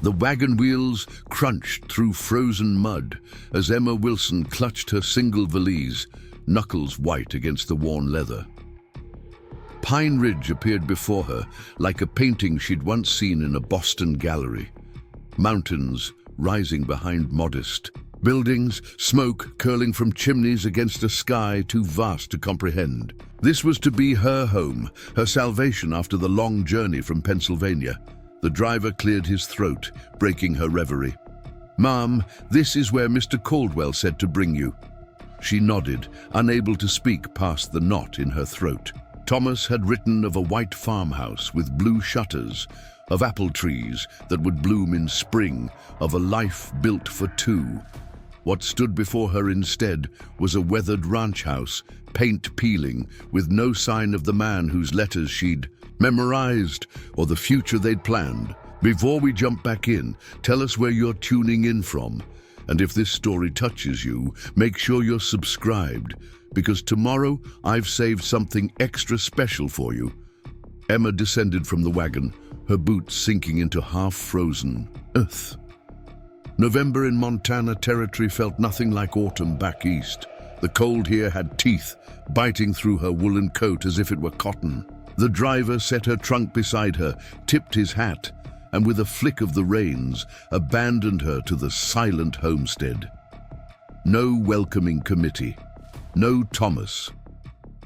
The wagon wheels crunched through frozen mud as Emma Wilson clutched her single valise, knuckles white against the worn leather. Pine Ridge appeared before her like a painting she'd once seen in a Boston gallery. Mountains rising behind modest buildings, smoke curling from chimneys against a sky too vast to comprehend. This was to be her home, her salvation after the long journey from Pennsylvania. The driver cleared his throat, breaking her reverie. "Ma'am, this is where Mr. Caldwell said to bring you." She nodded, unable to speak past the knot in her throat. Thomas had written of a white farmhouse with blue shutters, of apple trees that would bloom in spring, of a life built for two. What stood before her instead was a weathered ranch house, paint peeling, with no sign of the man whose letters she'd memorized or the future they'd planned. Before we jump back in, tell us where you're tuning in from. And if this story touches you, make sure you're subscribed, because tomorrow I've saved something extra special for you. Emma descended from the wagon, her boots sinking into half-frozen earth. November in Montana territory felt nothing like autumn back east. The cold here had teeth, biting through her woolen coat as if it were cotton. The driver set her trunk beside her, tipped his hat, and with a flick of the reins, abandoned her to the silent homestead. No welcoming committee, no Thomas.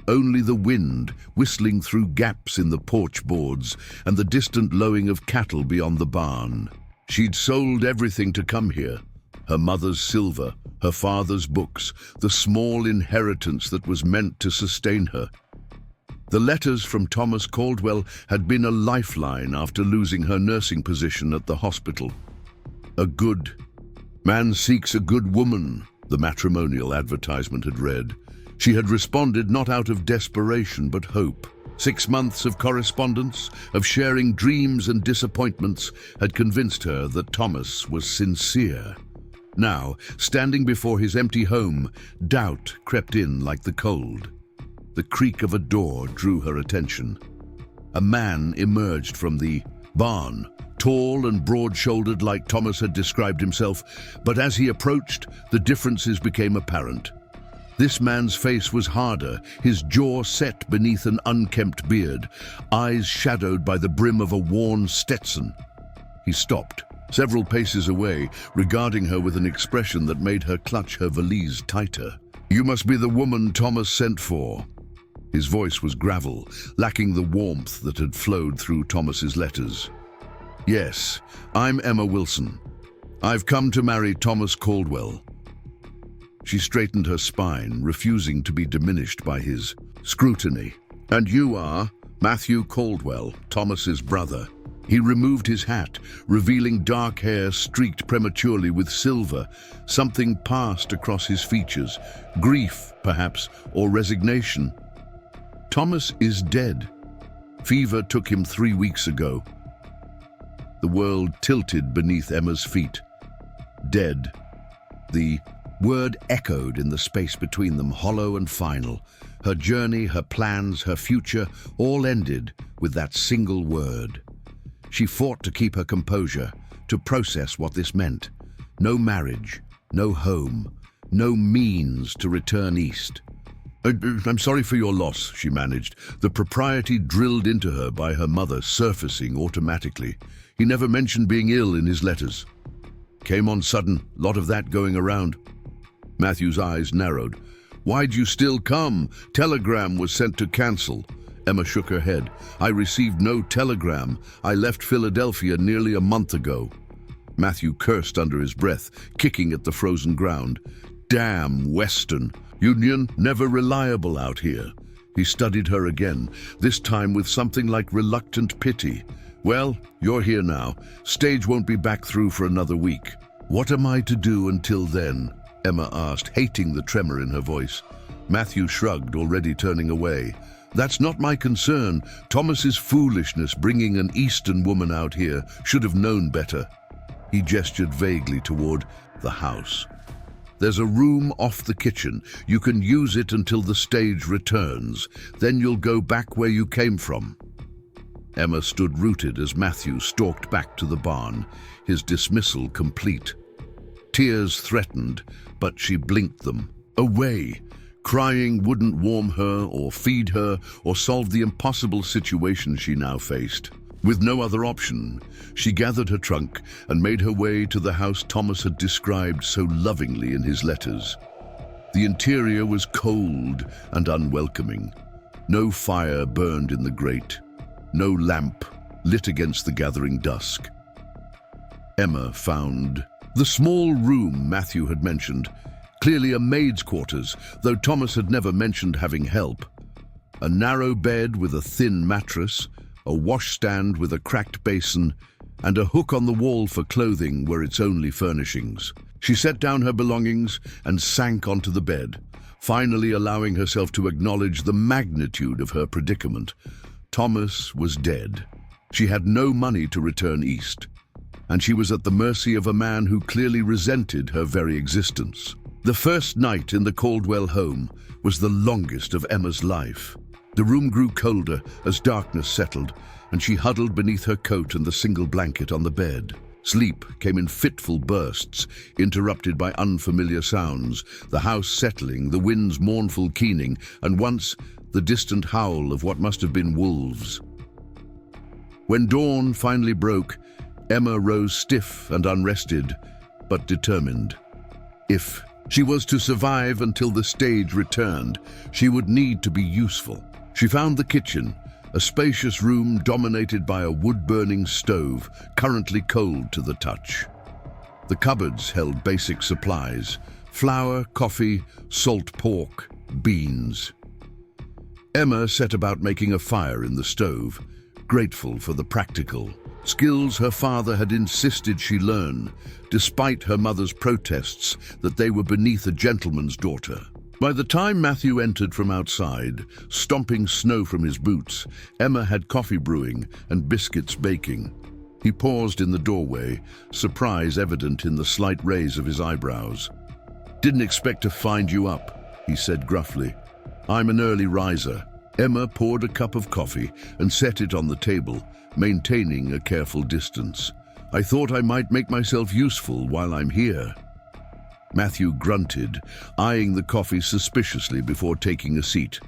Only the wind whistling through gaps in the porch boards and the distant lowing of cattle beyond the barn. She'd sold everything to come here. Her mother's silver, her father's books, the small inheritance that was meant to sustain her. The letters from Thomas Caldwell had been a lifeline after losing her nursing position at the hospital. A good man seeks a good woman, the matrimonial advertisement had read. She had responded not out of desperation but hope. 6 months of correspondence, of sharing dreams and disappointments, had convinced her that Thomas was sincere. Now, standing before his empty home, doubt crept in like the cold. The creak of a door drew her attention. A man emerged from the barn, tall and broad-shouldered like Thomas had described himself, but as he approached, the differences became apparent. This man's face was harder, his jaw set beneath an unkempt beard, eyes shadowed by the brim of a worn Stetson. He stopped, several paces away, regarding her with an expression that made her clutch her valise tighter. "You must be the woman Thomas sent for." His voice was gravel, lacking the warmth that had flowed through Thomas's letters. "Yes, I'm Emma Wilson. I've come to marry Thomas Caldwell." She straightened her spine, refusing to be diminished by his scrutiny. "And you are Matthew Caldwell, Thomas's brother." He removed his hat, revealing dark hair streaked prematurely with silver. Something passed across his features, grief, perhaps, or resignation. "Thomas is dead. Fever took him 3 weeks ago." The world tilted beneath Emma's feet. Dead. The word echoed in the space between them, hollow and final. Her journey, her plans, her future, all ended with that single word. She fought to keep her composure, to process what this meant. No marriage, no home, no means to return east. "I'm sorry for your loss," she managed, the propriety drilled into her by her mother surfacing automatically. "He never mentioned being ill in his letters." "Came on sudden, lot of that going around." Matthew's eyes narrowed. "Why'd you still come? Telegram was sent to cancel." Emma shook her head. "I received no telegram. I left Philadelphia nearly a month ago." Matthew cursed under his breath, kicking at the frozen ground. "Damn Western. Union never reliable out here." He studied her again, this time with something like reluctant pity. "Well, you're here now. Stage won't be back through for another week." "What am I to do until then?" Emma asked, hating the tremor in her voice. Matthew shrugged, already turning away. "That's not my concern. Thomas's foolishness bringing an Eastern woman out here, should have known better." He gestured vaguely toward the house. "There's a room off the kitchen. You can use it until the stage returns. Then you'll go back where you came from." Emma stood rooted as Matthew stalked back to the barn, his dismissal complete. Tears threatened, but she blinked them away. Crying wouldn't warm her or feed her or solve the impossible situation she now faced. With no other option, she gathered her trunk and made her way to the house Thomas had described so lovingly in his letters. The interior was cold and unwelcoming. No fire burned in the grate. No lamp lit against the gathering dusk. Emma found the small room Matthew had mentioned, clearly a maid's quarters, though Thomas had never mentioned having help. A narrow bed with a thin mattress, a washstand with a cracked basin, and a hook on the wall for clothing were its only furnishings. She set down her belongings and sank onto the bed, finally allowing herself to acknowledge the magnitude of her predicament. Thomas was dead. She had no money to return east, and she was at the mercy of a man who clearly resented her very existence. The first night in the Caldwell home was the longest of Emma's life. The room grew colder as darkness settled, and she huddled beneath her coat and the single blanket on the bed. Sleep came in fitful bursts, interrupted by unfamiliar sounds, the house settling, the wind's mournful keening, and once the distant howl of what must have been wolves. When dawn finally broke, Emma rose stiff and unrested, but determined. If she was to survive until the stage returned, she would need to be useful. She found the kitchen, a spacious room dominated by a wood-burning stove, currently cold to the touch. The cupboards held basic supplies: flour, coffee, salt pork, beans. Emma set about making a fire in the stove, grateful for the practical skills her father had insisted she learn, despite her mother's protests that they were beneath a gentleman's daughter. By the time Matthew entered from outside, stomping snow from his boots, Emma had coffee brewing and biscuits baking. He paused in the doorway, surprise evident in the slight raise of his eyebrows. "Didn't expect to find you up," he said gruffly. "I'm an early riser." Emma poured a cup of coffee and set it on the table, maintaining a careful distance. "I thought I might make myself useful while I'm here." Matthew grunted, eyeing the coffee suspiciously before taking a seat.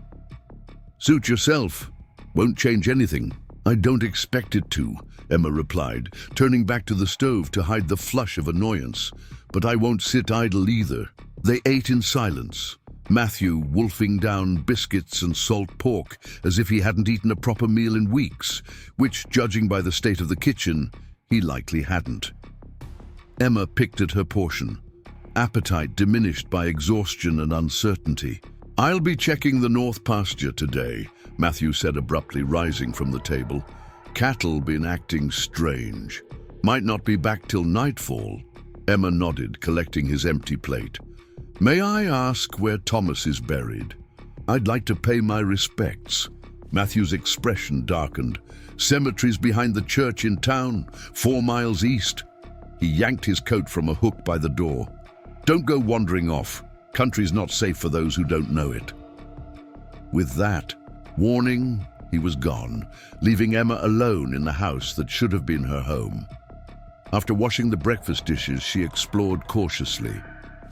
"Suit yourself. Won't change anything." "I don't expect it to," Emma replied, turning back to the stove to hide the flush of annoyance. "But I won't sit idle either." They ate in silence, Matthew wolfing down biscuits and salt pork as if he hadn't eaten a proper meal in weeks, which, judging by the state of the kitchen, he likely hadn't. Emma picked at her portion, appetite diminished by exhaustion and uncertainty. "I'll be checking the north pasture today," Matthew said abruptly, rising from the table. "Cattle been acting strange. Might not be back till nightfall." Emma nodded, collecting his empty plate. "May I ask where Thomas is buried? I'd like to pay my respects." Matthew's expression darkened. "Cemeteries behind the church in town, 4 miles east." He yanked his coat from a hook by the door. "Don't go wandering off. Country's not safe for those who don't know it." With that warning, he was gone, leaving Emma alone in the house that should have been her home. After washing the breakfast dishes, she explored cautiously.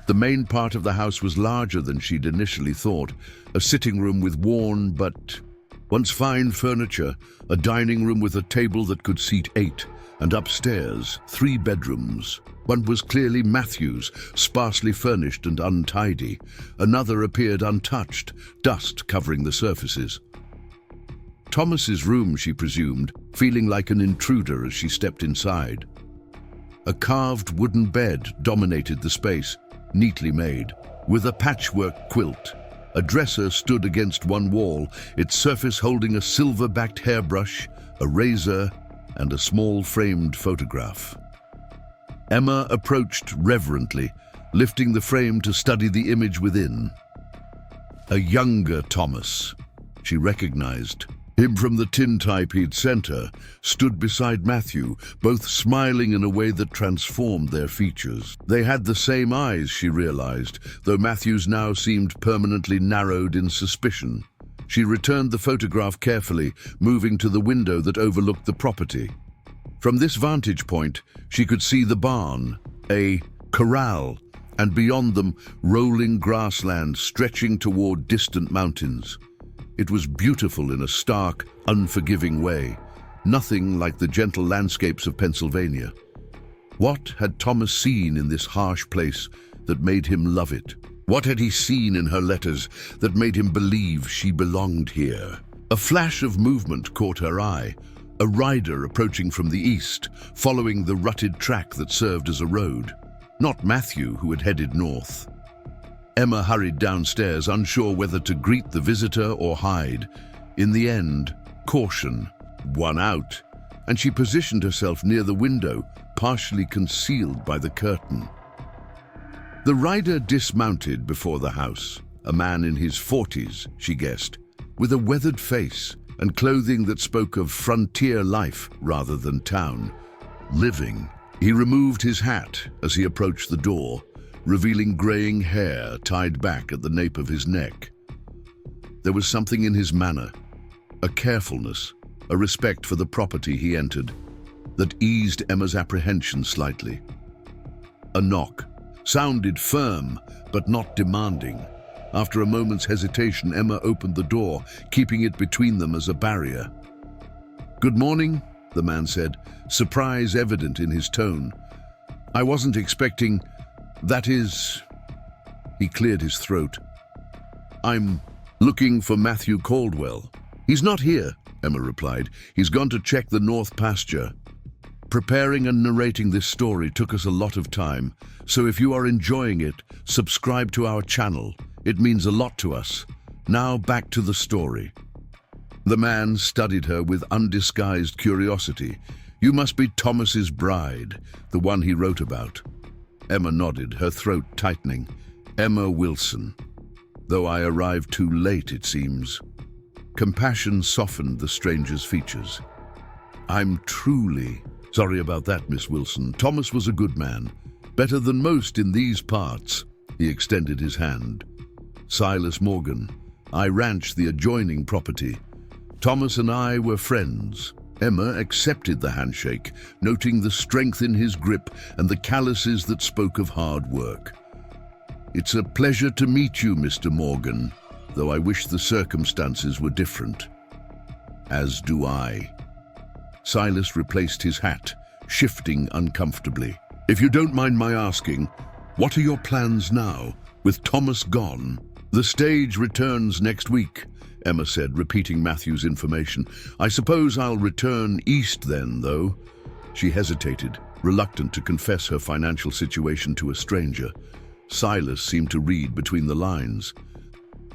The main part of the house was larger than she'd initially thought, a sitting room with worn but once fine furniture, a dining room with a table that could seat 8, and upstairs, 3 bedrooms. One was clearly Matthew's, sparsely furnished and untidy. Another appeared untouched, dust covering the surfaces. Thomas's room, she presumed, feeling like an intruder as she stepped inside. A carved wooden bed dominated the space, neatly made, with a patchwork quilt. A dresser stood against one wall, its surface holding a silver-backed hairbrush, a razor, and a small framed photograph. Emma approached reverently, lifting the frame to study the image within. A younger Thomas, she recognized. Him from the tintype he'd sent her, stood beside Matthew, both smiling in a way that transformed their features. They had the same eyes, she realized, though Matthew's now seemed permanently narrowed in suspicion. She returned the photograph carefully, moving to the window that overlooked the property. From this vantage point, she could see the barn, a corral, and beyond them, rolling grassland stretching toward distant mountains. It was beautiful in a stark, unforgiving way, nothing like the gentle landscapes of Pennsylvania. What had Thomas seen in this harsh place that made him love it? What had he seen in her letters that made him believe she belonged here? A flash of movement caught her eye, a rider approaching from the east, following the rutted track that served as a road. Not Matthew, who had headed north. Emma hurried downstairs, unsure whether to greet the visitor or hide. In the end, caution won out, and she positioned herself near the window, partially concealed by the curtain. The rider dismounted before the house, a man in his 40s, she guessed, with a weathered face and clothing that spoke of frontier life rather than town. Living. He removed his hat as he approached the door, revealing graying hair tied back at the nape of his neck. There was something in his manner, a carefulness, a respect for the property he entered, that eased Emma's apprehension slightly. A knock sounded firm, but not demanding. After a moment's hesitation, Emma opened the door, keeping it between them as a barrier. "Good morning," the man said, surprise evident in his tone. "I wasn't expecting... that is..." He cleared his throat. "I'm looking for Matthew Caldwell." "He's not here," Emma replied. "He's gone to check the north pasture." Preparing and narrating this story took us a lot of time, so if you are enjoying it, subscribe to our channel. It means a lot to us. Now back to the story. The man studied her with undisguised curiosity. "You must be Thomas's bride, the one he wrote about." Emma nodded, her throat tightening. "Emma Wilson. Though I arrived too late, it seems." Compassion softened the stranger's features. "I'm truly sorry about that, Miss Wilson. Thomas was a good man. Better than most in these parts." He extended his hand. "Silas Morgan. I ranched the adjoining property. Thomas and I were friends." Emma accepted the handshake, noting the strength in his grip and the calluses that spoke of hard work. "It's a pleasure to meet you, Mr. Morgan, though I wish the circumstances were different." "As do I." Silas replaced his hat, shifting uncomfortably. "If you don't mind my asking, what are your plans now, with Thomas gone?" "The stage returns next week," Emma said, repeating Matthew's information. "I suppose I'll return east then, though." She hesitated, reluctant to confess her financial situation to a stranger. Silas seemed to read between the lines.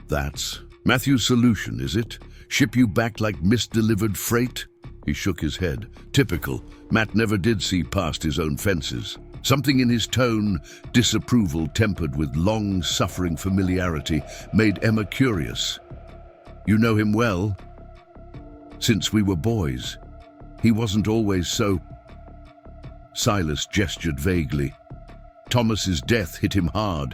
"That's Matthew's solution, is it? Ship you back like misdelivered freight?" He shook his head. Typical. Matt never did see past his own fences. Something in his tone, disapproval tempered with long-suffering familiarity, made Emma curious. "You know him well?" "Since we were boys. He wasn't always so..." Silas gestured vaguely. "Thomas's death hit him hard.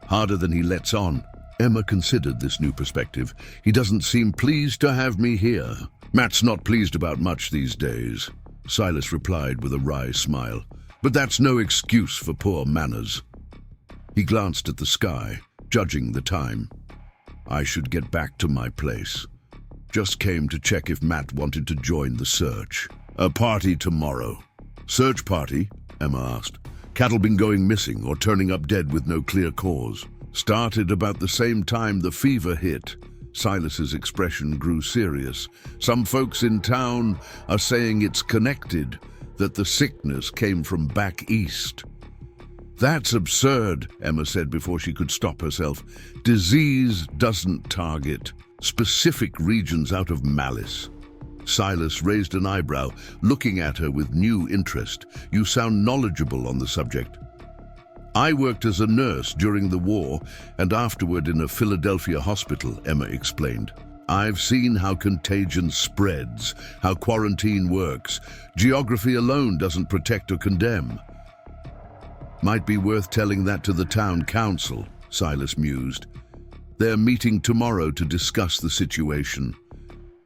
Harder than he lets on." Emma considered this new perspective. "He doesn't seem pleased to have me here." "Matt's not pleased about much these days," Silas replied with a wry smile. "But that's no excuse for poor manners." He glanced at the sky, judging the time. "I should get back to my place. Just came to check if Matt wanted to join the search. A party tomorrow." "Search party?" Emma asked. "Cattle been going missing or turning up dead with no clear cause?" "Started about the same time the fever hit." Silas's expression grew serious. "Some folks in town are saying it's connected, that the sickness came from back east." "That's absurd," Emma said before she could stop herself. "Disease doesn't target specific regions out of malice." Silas raised an eyebrow, looking at her with new interest. "You sound knowledgeable on the subject." "I worked as a nurse during the war and afterward in a Philadelphia hospital," Emma explained. "I've seen how contagion spreads, how quarantine works. Geography alone doesn't protect or condemn." "Might be worth telling that to the town council," Silas mused. They're meeting tomorrow to discuss the situation.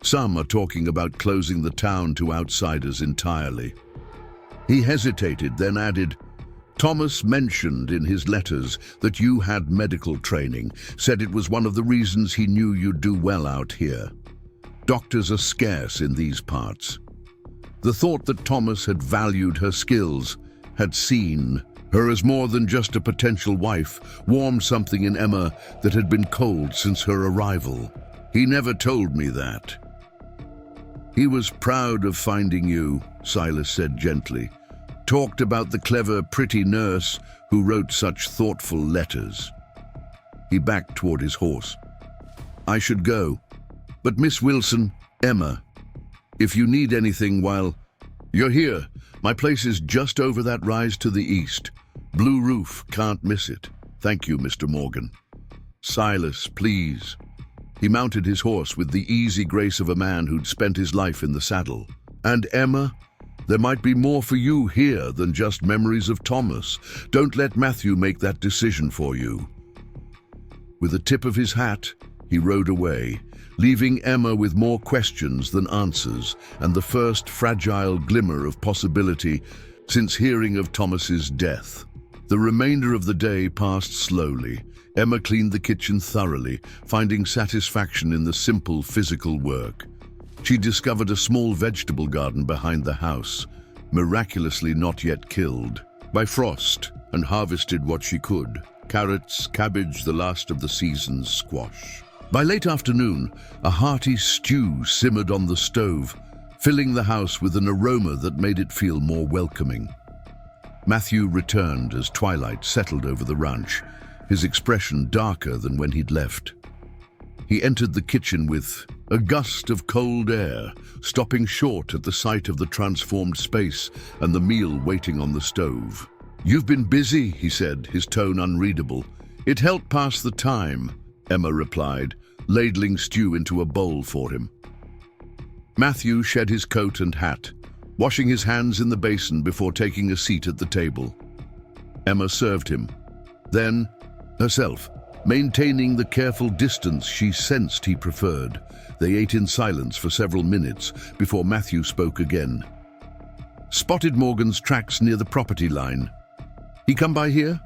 Some are talking about closing the town to outsiders entirely." He hesitated, then added, "Thomas mentioned in his letters that you had medical training, said it was one of the reasons he knew you'd do well out here. Doctors are scarce in these parts." The thought that Thomas had valued her skills, had seen her as more than just a potential wife, warmed something in Emma that had been cold since her arrival. "He never told me that." "He was proud of finding you," Silas said gently. "Talked about the clever, pretty nurse who wrote such thoughtful letters." He backed toward his horse. "I should go. But Miss Wilson, Emma, if you need anything while you're here, my place is just over that rise to the east. Blue roof, can't miss it. Thank you, Mr. Morgan." "Silas, please." He mounted his horse with the easy grace of a man who'd spent his life in the saddle. "And Emma, there might be more for you here than just memories of Thomas. Don't let Matthew make that decision for you." With a tip of his hat, he rode away, leaving Emma with more questions than answers and the first fragile glimmer of possibility since hearing of Thomas's death. The remainder of the day passed slowly. Emma cleaned the kitchen thoroughly, finding satisfaction in the simple physical work. She discovered a small vegetable garden behind the house, miraculously not yet killed by frost, and harvested what she could: carrots, cabbage, the last of the season's squash. By late afternoon, a hearty stew simmered on the stove, filling the house with an aroma that made it feel more welcoming. Matthew returned as twilight settled over the ranch, his expression darker than when he'd left. He entered the kitchen with a gust of cold air, stopping short at the sight of the transformed space and the meal waiting on the stove. "You've been busy," he said, his tone unreadable. "It helped pass the time," Emma replied, ladling stew into a bowl for him. Matthew shed his coat and hat, washing his hands in the basin before taking a seat at the table. Emma served him, then herself, maintaining the careful distance she sensed he preferred. They ate in silence for several minutes before Matthew spoke again. "Spotted Morgan's tracks near the property line. He come by here?"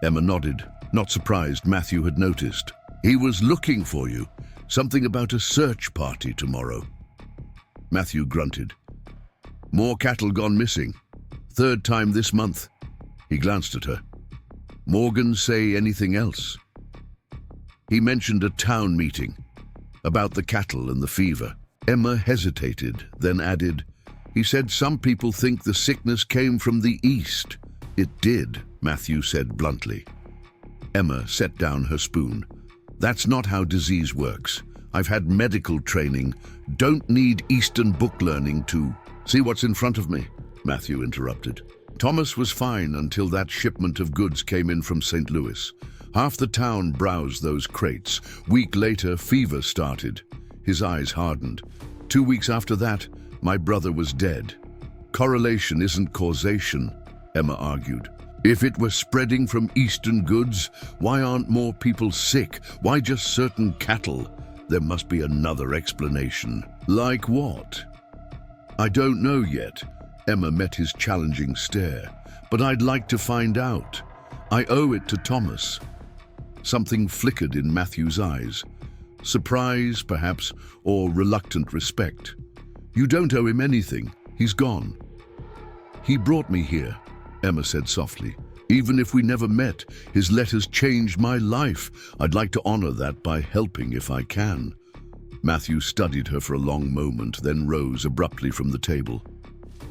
Emma nodded, not surprised Matthew had noticed. "He was looking for you. Something about a search party tomorrow." Matthew grunted. "More cattle gone missing. Third time this month." He glanced at her. "Morgan say anything else?" "He mentioned a town meeting about the cattle and the fever." Emma hesitated, then added, "He said some people think the sickness came from the east." "It did," Matthew said bluntly. Emma set down her spoon. "That's not how disease works. I've had medical training. Don't need Eastern book learning to see what's in front of me," Matthew interrupted. "Thomas was fine until that shipment of goods came in from St. Louis. Half the town browsed those crates. Week later, fever started." His eyes hardened. 2 weeks after that, my brother was dead." "Correlation isn't causation," Emma argued. "If it was spreading from Eastern goods, why aren't more people sick? Why just certain cattle? There must be another explanation." "Like what?" "I don't know yet." Emma met his challenging stare. "But I'd like to find out. I owe it to Thomas." Something flickered in Matthew's eyes. Surprise, perhaps, or reluctant respect. "You don't owe him anything. He's gone." "He brought me here," Emma said softly. "Even if we never met, his letters changed my life. I'd like to honor that by helping if I can." Matthew studied her for a long moment, then rose abruptly from the table.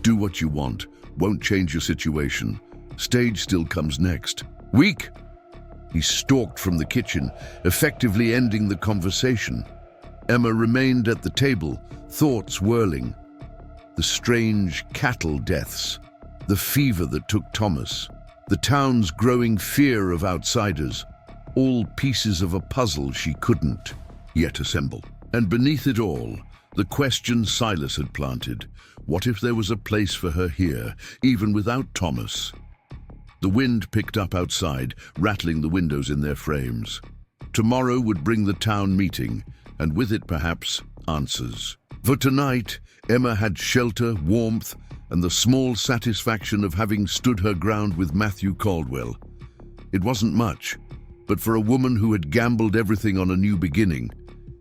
"Do what you want. Won't change your situation. Stage still comes next." "Weak!" He stalked from the kitchen, effectively ending the conversation. Emma remained at the table, thoughts whirling. The strange cattle deaths, the fever that took Thomas, the town's growing fear of outsiders, all pieces of a puzzle she couldn't yet assemble. And beneath it all, the question Silas had planted: what if there was a place for her here, even without Thomas? The wind picked up outside, rattling the windows in their frames. Tomorrow would bring the town meeting, and with it perhaps answers. For tonight, Emma had shelter, warmth, and the small satisfaction of having stood her ground with Matthew Caldwell. It wasn't much, but for a woman who had gambled everything on a new beginning,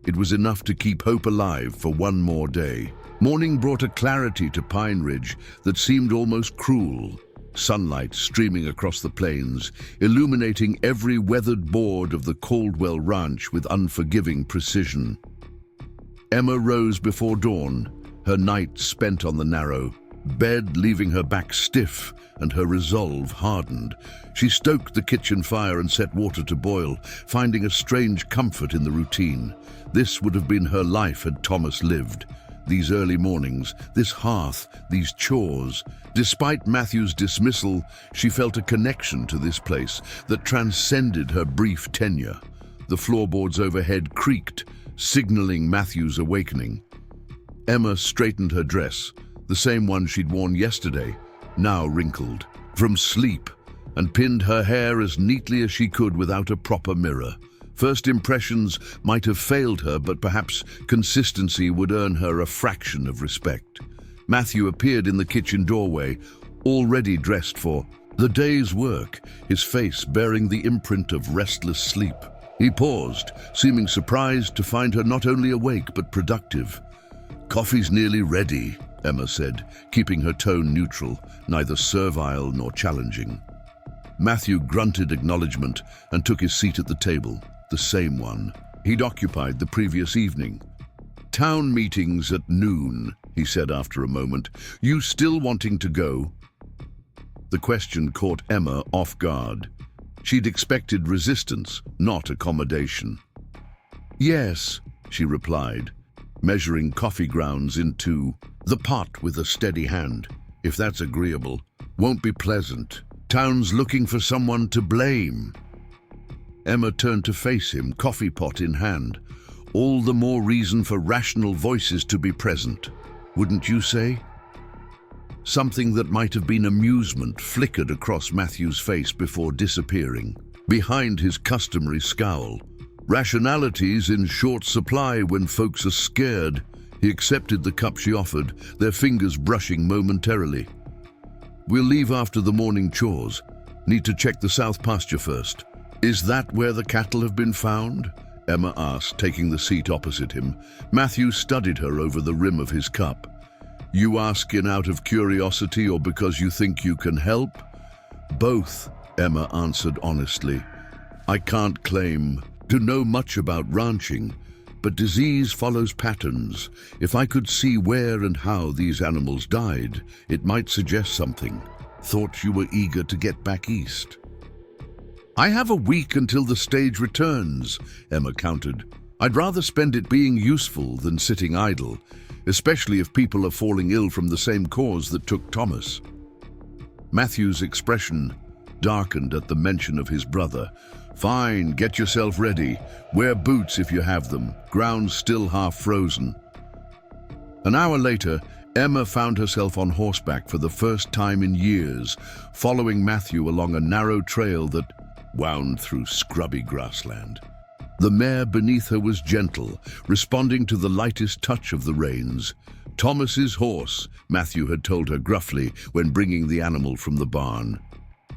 it was enough to keep hope alive for one more day. Morning brought a clarity to Pine Ridge that seemed almost cruel. Sunlight streaming across the plains, illuminating every weathered board of the Caldwell ranch with unforgiving precision. Emma rose before dawn, her night spent on the narrow bed, leaving her back stiff and her resolve hardened. She stoked the kitchen fire and set water to boil, finding a strange comfort in the routine. This would have been her life had Thomas lived. These early mornings, this hearth, these chores. Despite Matthew's dismissal, she felt a connection to this place that transcended her brief tenure. The floorboards overhead creaked, signaling Matthew's awakening. Emma straightened her dress, the same one she'd worn yesterday, now wrinkled from sleep, and pinned her hair as neatly as she could without a proper mirror. First impressions might have failed her, but perhaps consistency would earn her a fraction of respect. Matthew appeared in the kitchen doorway, already dressed for the day's work, his face bearing the imprint of restless sleep. He paused, seeming surprised to find her not only awake but productive. "Coffee's nearly ready," Emma said, keeping her tone neutral, neither servile nor challenging. Matthew grunted acknowledgement and took his seat at the table, the same one he'd occupied the previous evening. "Town meetings at noon," he said after a moment. "You still wanting to go?" The question caught Emma off guard. She'd expected resistance, not accommodation. "Yes," she replied, measuring coffee grounds into the pot with a steady hand. "If that's agreeable. Won't be pleasant. Town's looking for someone to blame." Emma turned to face him, coffee pot in hand. All the more reason for rational voices to be present, wouldn't you say? Something that might have been amusement flickered across Matthew's face before disappearing, behind his customary scowl. Rationality's in short supply when folks are scared. He accepted the cup she offered, their fingers brushing momentarily. "We'll leave after the morning chores. Need to check the south pasture first." "Is that where the cattle have been found?" Emma asked, taking the seat opposite him. Matthew studied her over the rim of his cup. "You asking out of curiosity or because you think you can help?" "Both," Emma answered honestly. "I can't claim to know much about ranching, but disease follows patterns. If I could see where and how these animals died, it might suggest something. Thought you were eager to get back east." "I have a week until the stage returns," Emma countered. "I'd rather spend it being useful than sitting idle, especially if people are falling ill from the same cause that took Thomas." Matthew's expression darkened at the mention of his brother. "Fine, get yourself ready. Wear boots if you have them. Ground's still half frozen." An hour later, Emma found herself on horseback for the first time in years, following Matthew along a narrow trail that wound through scrubby grassland. The mare beneath her was gentle, responding to the lightest touch of the reins. Thomas's horse, Matthew had told her gruffly when bringing the animal from the barn.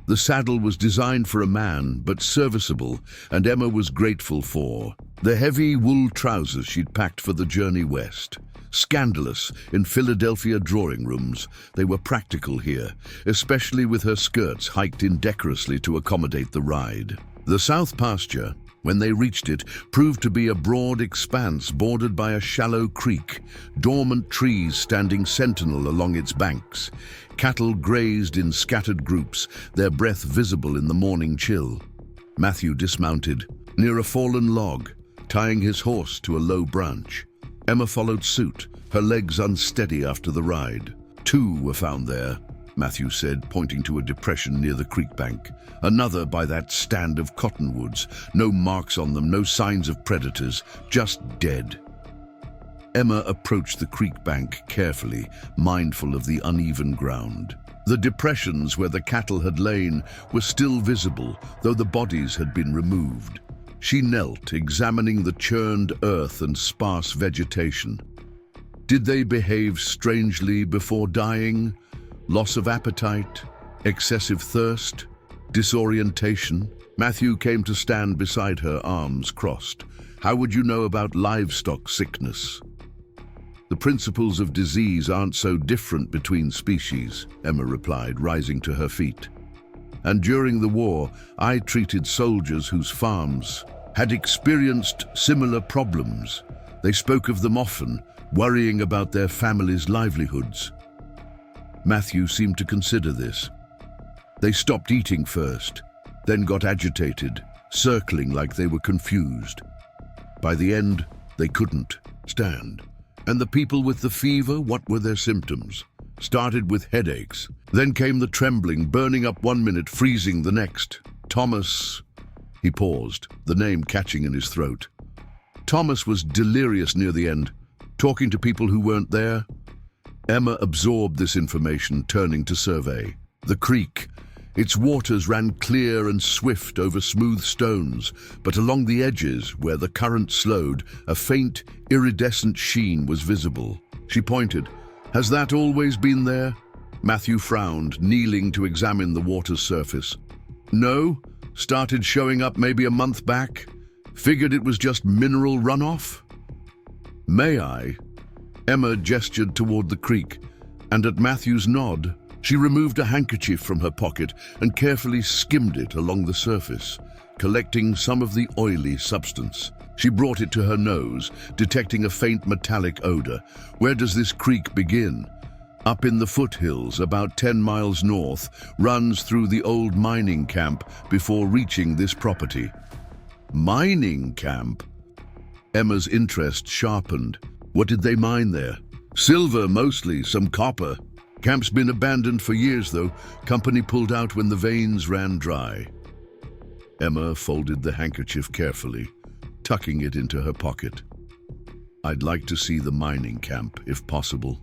The saddle was designed for a man, but serviceable, and Emma was grateful for the heavy wool trousers she'd packed for the journey west. Scandalous in Philadelphia drawing rooms, they were practical here, especially with her skirts hiked indecorously to accommodate the ride. The south pasture, when they reached it, proved to be a broad expanse bordered by a shallow creek, dormant trees standing sentinel along its banks. Cattle grazed in scattered groups, their breath visible in the morning chill. Matthew dismounted near a fallen log, tying his horse to a low branch. Emma followed suit, her legs unsteady after the ride. "Two were found there," Matthew said, pointing to a depression near the creek bank. "Another by that stand of cottonwoods. No marks on them, no signs of predators, just dead." Emma approached the creek bank carefully, mindful of the uneven ground. The depressions where the cattle had lain were still visible, though the bodies had been removed. She knelt, examining the churned earth and sparse vegetation. Did they behave strangely before dying? Loss of appetite? Excessive thirst? Disorientation? Matthew came to stand beside her, arms crossed. How would you know about livestock sickness? The principles of disease aren't so different between species, Emma replied, rising to her feet. And during the war, I treated soldiers whose farms had experienced similar problems. They spoke of them often, worrying about their families' livelihoods. Matthew seemed to consider this. They stopped eating first, then got agitated, circling like they were confused. By the end, they couldn't stand. And the people with the fever, what were their symptoms? Started with headaches. Then came the trembling, burning up 1 minute, freezing the next. Thomas... He paused, the name catching in his throat. Thomas was delirious near the end, talking to people who weren't there. Emma absorbed this information, turning to survey. The creek. Its waters ran clear and swift over smooth stones, but along the edges, where the current slowed, a faint, iridescent sheen was visible. She pointed. Has that always been there? Matthew frowned, kneeling to examine the water's surface. No, started showing up maybe a month back. Figured it was just mineral runoff. May I? Emma gestured toward the creek, and at Matthew's nod, she removed a handkerchief from her pocket and carefully skimmed it along the surface, collecting some of the oily substance. She brought it to her nose, detecting a faint metallic odor. Where does this creek begin? Up in the foothills, about 10 miles north, runs through the old mining camp before reaching this property. Mining camp? Emma's interest sharpened. What did they mine there? Silver mostly, some copper. Camp's been abandoned for years though. Company pulled out when the veins ran dry. Emma folded the handkerchief carefully, tucking it into her pocket. I'd like to see the mining camp, if possible.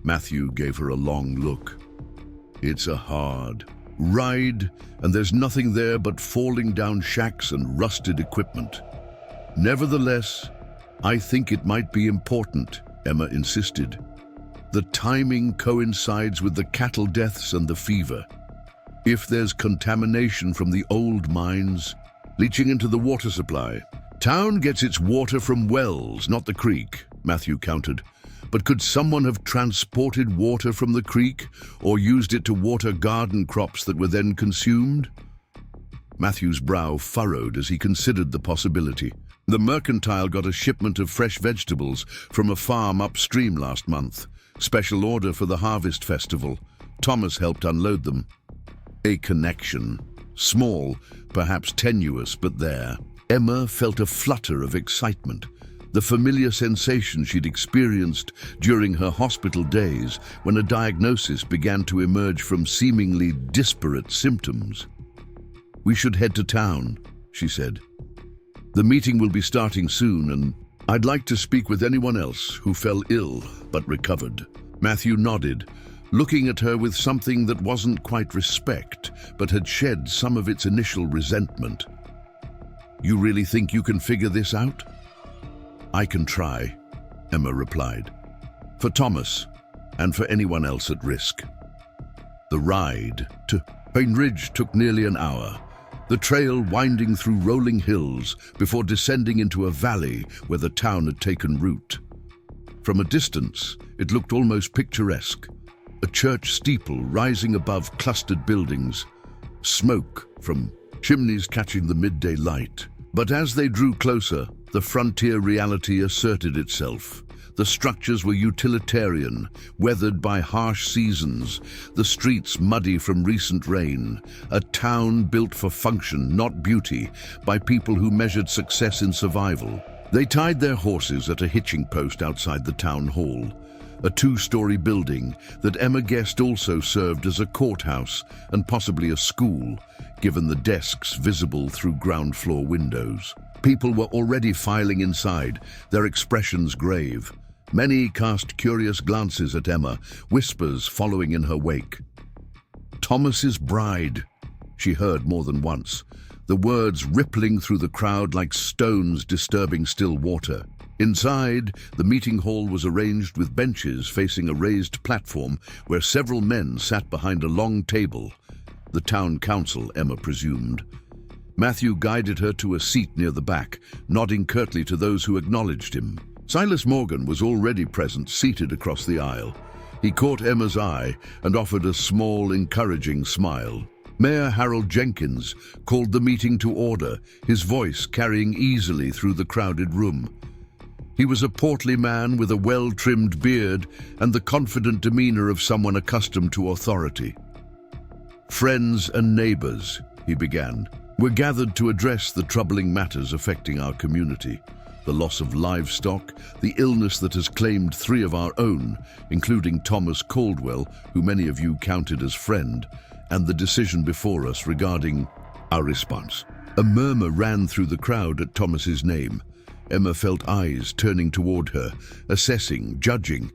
Matthew gave her a long look. It's a hard ride, and there's nothing there but falling down shacks and rusted equipment. Nevertheless, I think it might be important, Emma insisted. The timing coincides with the cattle deaths and the fever. If there's contamination from the old mines, leaching into the water supply. Town gets its water from wells, not the creek, Matthew countered. But could someone have transported water from the creek or used it to water garden crops that were then consumed? Matthew's brow furrowed as he considered the possibility. The mercantile got a shipment of fresh vegetables from a farm upstream last month. Special order for the harvest festival. Thomas helped unload them. A connection. Small, perhaps tenuous, but there. Emma felt a flutter of excitement. The familiar sensation she'd experienced during her hospital days when a diagnosis began to emerge from seemingly disparate symptoms. We should head to town, she said. The meeting will be starting soon, and I'd like to speak with anyone else who fell ill but recovered. Matthew nodded, looking at her with something that wasn't quite respect, but had shed some of its initial resentment. You really think you can figure this out? I can try, Emma replied. For Thomas, and for anyone else at risk. The ride to Pine Ridge took nearly an hour, the trail winding through rolling hills before descending into a valley where the town had taken root. From a distance, it looked almost picturesque, a church steeple rising above clustered buildings, smoke from chimneys catching the midday light. But as they drew closer, the frontier reality asserted itself. The structures were utilitarian, weathered by harsh seasons, the streets muddy from recent rain, a town built for function, not beauty, by people who measured success in survival. They tied their horses at a hitching post outside the town hall, a 2-story building that Emma guessed also served as a courthouse and possibly a school, given the desks visible through ground floor windows. People were already filing inside, their expressions grave. Many cast curious glances at Emma, whispers following in her wake. Thomas's bride, she heard more than once. the words rippling through the crowd like stones disturbing still water. Inside, the meeting hall was arranged with benches facing a raised platform where several men sat behind a long table. The town council, Emma presumed. Matthew guided her to a seat near the back, nodding curtly to those who acknowledged him. Silas Morgan was already present, seated across the aisle. He caught Emma's eye and offered a small, encouraging smile. Mayor Harold Jenkins called the meeting to order, his voice carrying easily through the crowded room. He was a portly man with a well-trimmed beard and the confident demeanor of someone accustomed to authority. "Friends and neighbors," he began, "were gathered to address the troubling matters affecting our community. The loss of livestock, the illness that has claimed 3 of our own, including Thomas Caldwell, who many of you counted as friend, and the decision before us regarding our response." A murmur ran through the crowd at Thomas's name. Emma felt eyes turning toward her, assessing, judging.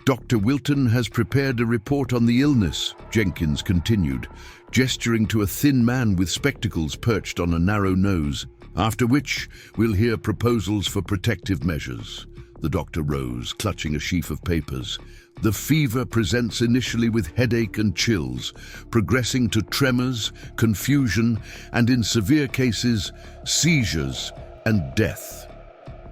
"Dr. Wilton has prepared a report on the illness," Jenkins continued, gesturing to a thin man with spectacles perched on a narrow nose. "After which, we'll hear proposals for protective measures." The doctor rose, clutching a sheaf of papers. "The fever presents initially with headache and chills, progressing to tremors, confusion, and in severe cases, seizures and death.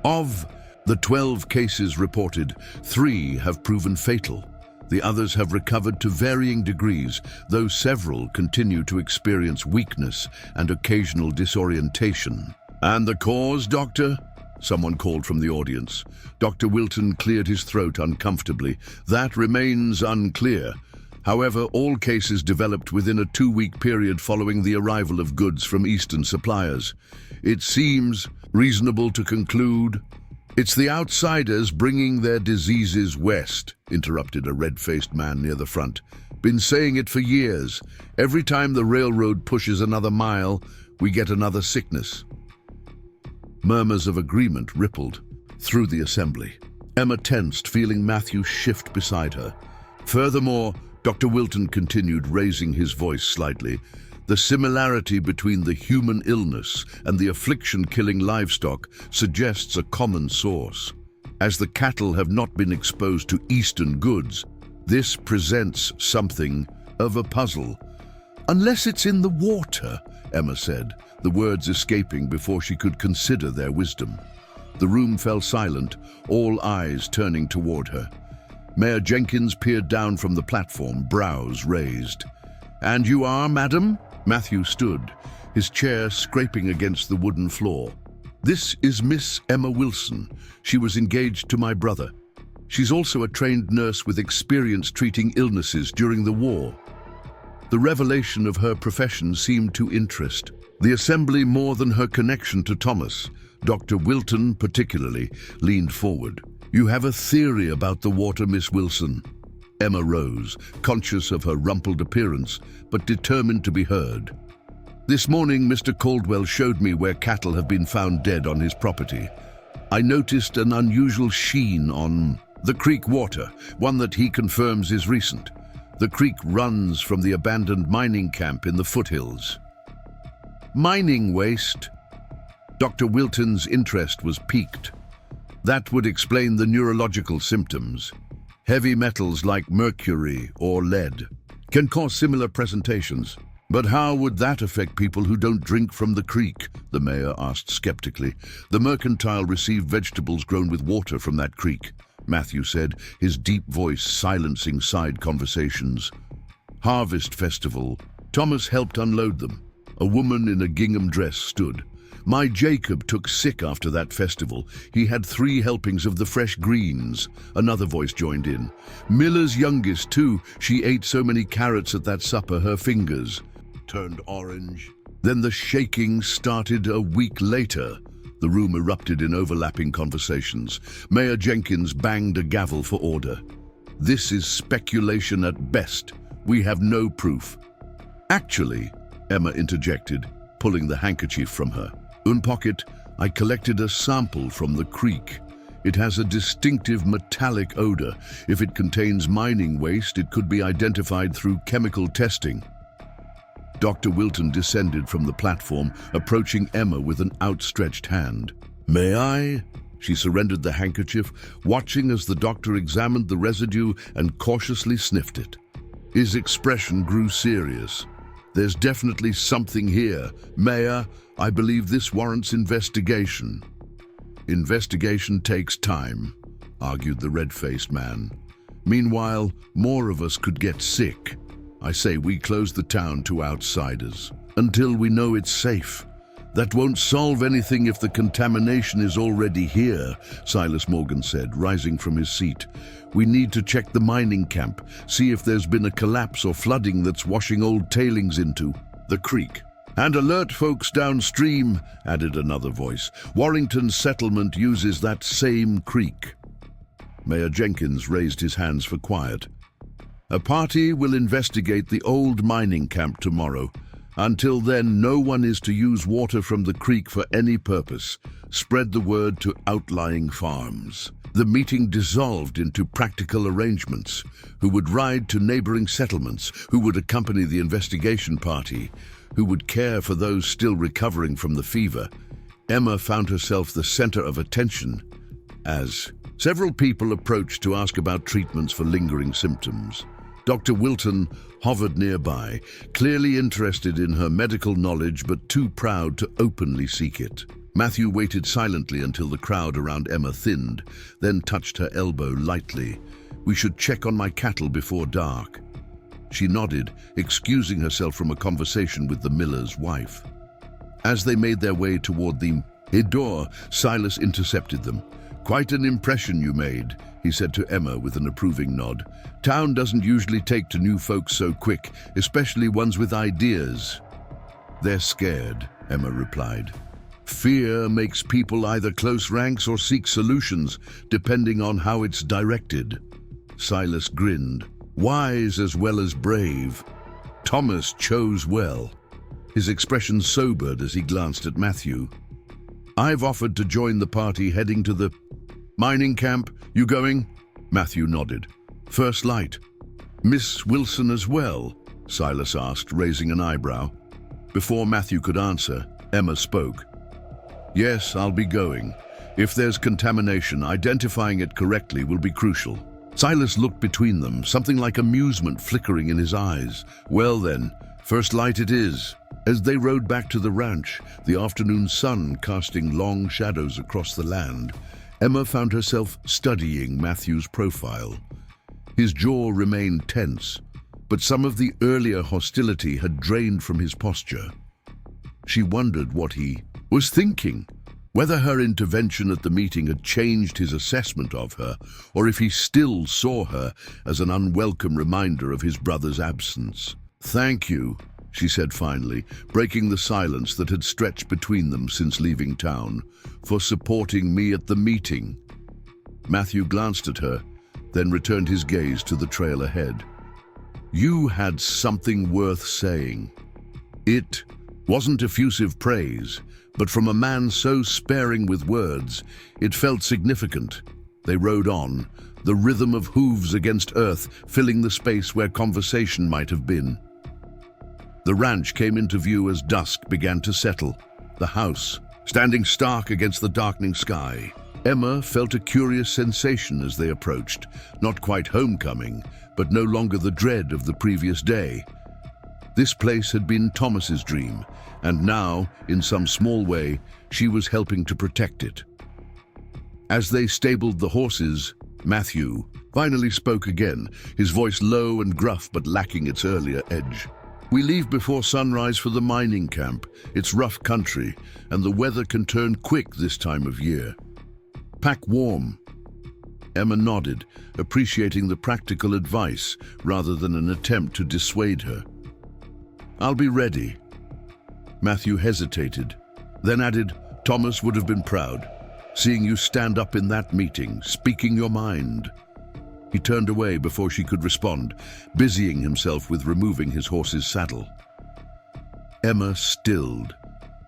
Of the 12 cases reported, 3 have proven fatal. The others have recovered to varying degrees, though several continue to experience weakness and occasional disorientation." "And the cause, Doctor?" someone called from the audience. Dr. Wilton cleared his throat uncomfortably. "That remains unclear. However, all cases developed within a 2-week period following the arrival of goods from Eastern suppliers. It seems reasonable to conclude—" "It's the outsiders bringing their diseases west," interrupted a red-faced man near the front. "Been saying it for years. Every time the railroad pushes another mile, we get another sickness." Murmurs of agreement rippled through the assembly. Emma tensed, feeling Matthew shift beside her. "Furthermore," Dr. Wilton continued, raising his voice slightly, "the similarity between the human illness and the affliction killing livestock suggests a common source. As the cattle have not been exposed to Eastern goods, this presents something of a puzzle." "Unless it's in the water," Emma said, the words escaping before she could consider their wisdom. The room fell silent, all eyes turning toward her. Mayor Jenkins peered down from the platform, brows raised. "And you are, madam?" Matthew stood, his chair scraping against the wooden floor. "This is Miss Emma Wilson. She was engaged to my brother. She's also a trained nurse with experience treating illnesses during the war." The revelation of her profession seemed to interest the assembly more than her connection to Thomas. Dr. Wilton, particularly, leaned forward. "You have a theory about the water, Miss Wilson." Emma rose, conscious of her rumpled appearance, but determined to be heard. "This morning, Mr. Caldwell showed me where cattle have been found dead on his property. I noticed an unusual sheen on the creek water, one that he confirms is recent. The creek runs from the abandoned mining camp in the foothills." "Mining waste?" Dr. Wilton's interest was piqued. "That would explain the neurological symptoms. Heavy metals like mercury or lead can cause similar presentations. But how would that affect people who don't drink from the creek?" the mayor asked skeptically. "The mercantile received vegetables grown with water from that creek," Matthew said, his deep voice silencing side conversations. "Harvest festival. Thomas helped unload them. A woman in a gingham dress stood. My Jacob took sick after that festival. He had 3 helpings of the fresh greens." Another voice joined in. "Miller's youngest, too. She ate so many carrots at that supper, her fingers turned orange." Then the shaking started a week later. The room erupted in overlapping conversations. Mayor Jenkins banged a gavel for order. "This is speculation at best. We have no proof." "Actually," Emma interjected, pulling the handkerchief from her pocket, "I collected a sample from the creek. It has a distinctive metallic odor. If it contains mining waste, it could be identified through chemical testing." Dr. Wilton descended from the platform, approaching Emma with an outstretched hand. "May I?" She surrendered the handkerchief, watching as the doctor examined the residue and cautiously sniffed it. His expression grew serious. "There's definitely something here. Mayor, I believe this warrants investigation." "Investigation takes time," argued the red-faced man. "Meanwhile, more of us could get sick. I say we close the town to outsiders until we know it's safe." "That won't solve anything if the contamination is already here," Silas Morgan said, rising from his seat. "We need to check the mining camp, see if there's been a collapse or flooding that's washing old tailings into the creek. And alert folks downstream," added another voice. "Warrington's settlement uses that same creek." Mayor Jenkins raised his hands for quiet. "A party will investigate the old mining camp tomorrow. Until then, no one is to use water from the creek for any purpose. Spread the word to outlying farms." The meeting dissolved into practical arrangements. Who would ride to neighboring settlements? Who would accompany the investigation party? Who would care for those still recovering from the fever? Emma found herself the center of attention as several people approached to ask about treatments for lingering symptoms. Dr. Wilton hovered nearby, clearly interested in her medical knowledge but too proud to openly seek it. Matthew waited silently until the crowd around Emma thinned, then touched her elbow lightly. "We should check on my cattle before dark." She nodded, excusing herself from a conversation with the miller's wife. As they made their way toward the door, Silas intercepted them. "Quite an impression you made," he said to Emma with an approving nod. "Town doesn't usually take to new folks so quick, especially ones with ideas." "They're scared," Emma replied. "Fear makes people either close ranks or seek solutions, depending on how it's directed." Silas grinned. "Wise as well as brave. Thomas chose well." His expression sobered as he glanced at Matthew. "I've offered to join the party heading to the mining camp. You going?" Matthew nodded. "First light." "Miss Wilson as well?" Silas asked, raising an eyebrow. Before Matthew could answer, Emma spoke. "Yes, I'll be going. If there's contamination, identifying it correctly will be crucial." Silas looked between them, something like amusement flickering in his eyes. "Well then, first light it is." As they rode back to the ranch, the afternoon sun casting long shadows across the land, Emma found herself studying Matthew's profile. His jaw remained tense, but some of the earlier hostility had drained from his posture. She wondered what he was thinking, whether her intervention at the meeting had changed his assessment of her, or if he still saw her as an unwelcome reminder of his brother's absence. "Thank you," she said finally, breaking the silence that had stretched between them since leaving town, "for supporting me at the meeting." Matthew glanced at her, then returned his gaze to the trail ahead. "You had something worth saying." It wasn't effusive praise, but from a man so sparing with words, it felt significant. They rode on, the rhythm of hooves against earth filling the space where conversation might have been. The ranch came into view as dusk began to settle, the house standing stark against the darkening sky. Emma felt a curious sensation as they approached, not quite homecoming, but no longer the dread of the previous day. This place had been Thomas's dream, and now, in some small way, she was helping to protect it. As they stabled the horses, Matthew finally spoke again, his voice low and gruff but lacking its earlier edge. "We leave before sunrise for the mining camp. It's rough country, and the weather can turn quick this time of year. Pack warm." Emma nodded, appreciating the practical advice rather than an attempt to dissuade her. "I'll be ready." Matthew hesitated, then added, "Thomas would have been proud, seeing you stand up in that meeting, speaking your mind." He turned away before she could respond, busying himself with removing his horse's saddle. Emma stilled,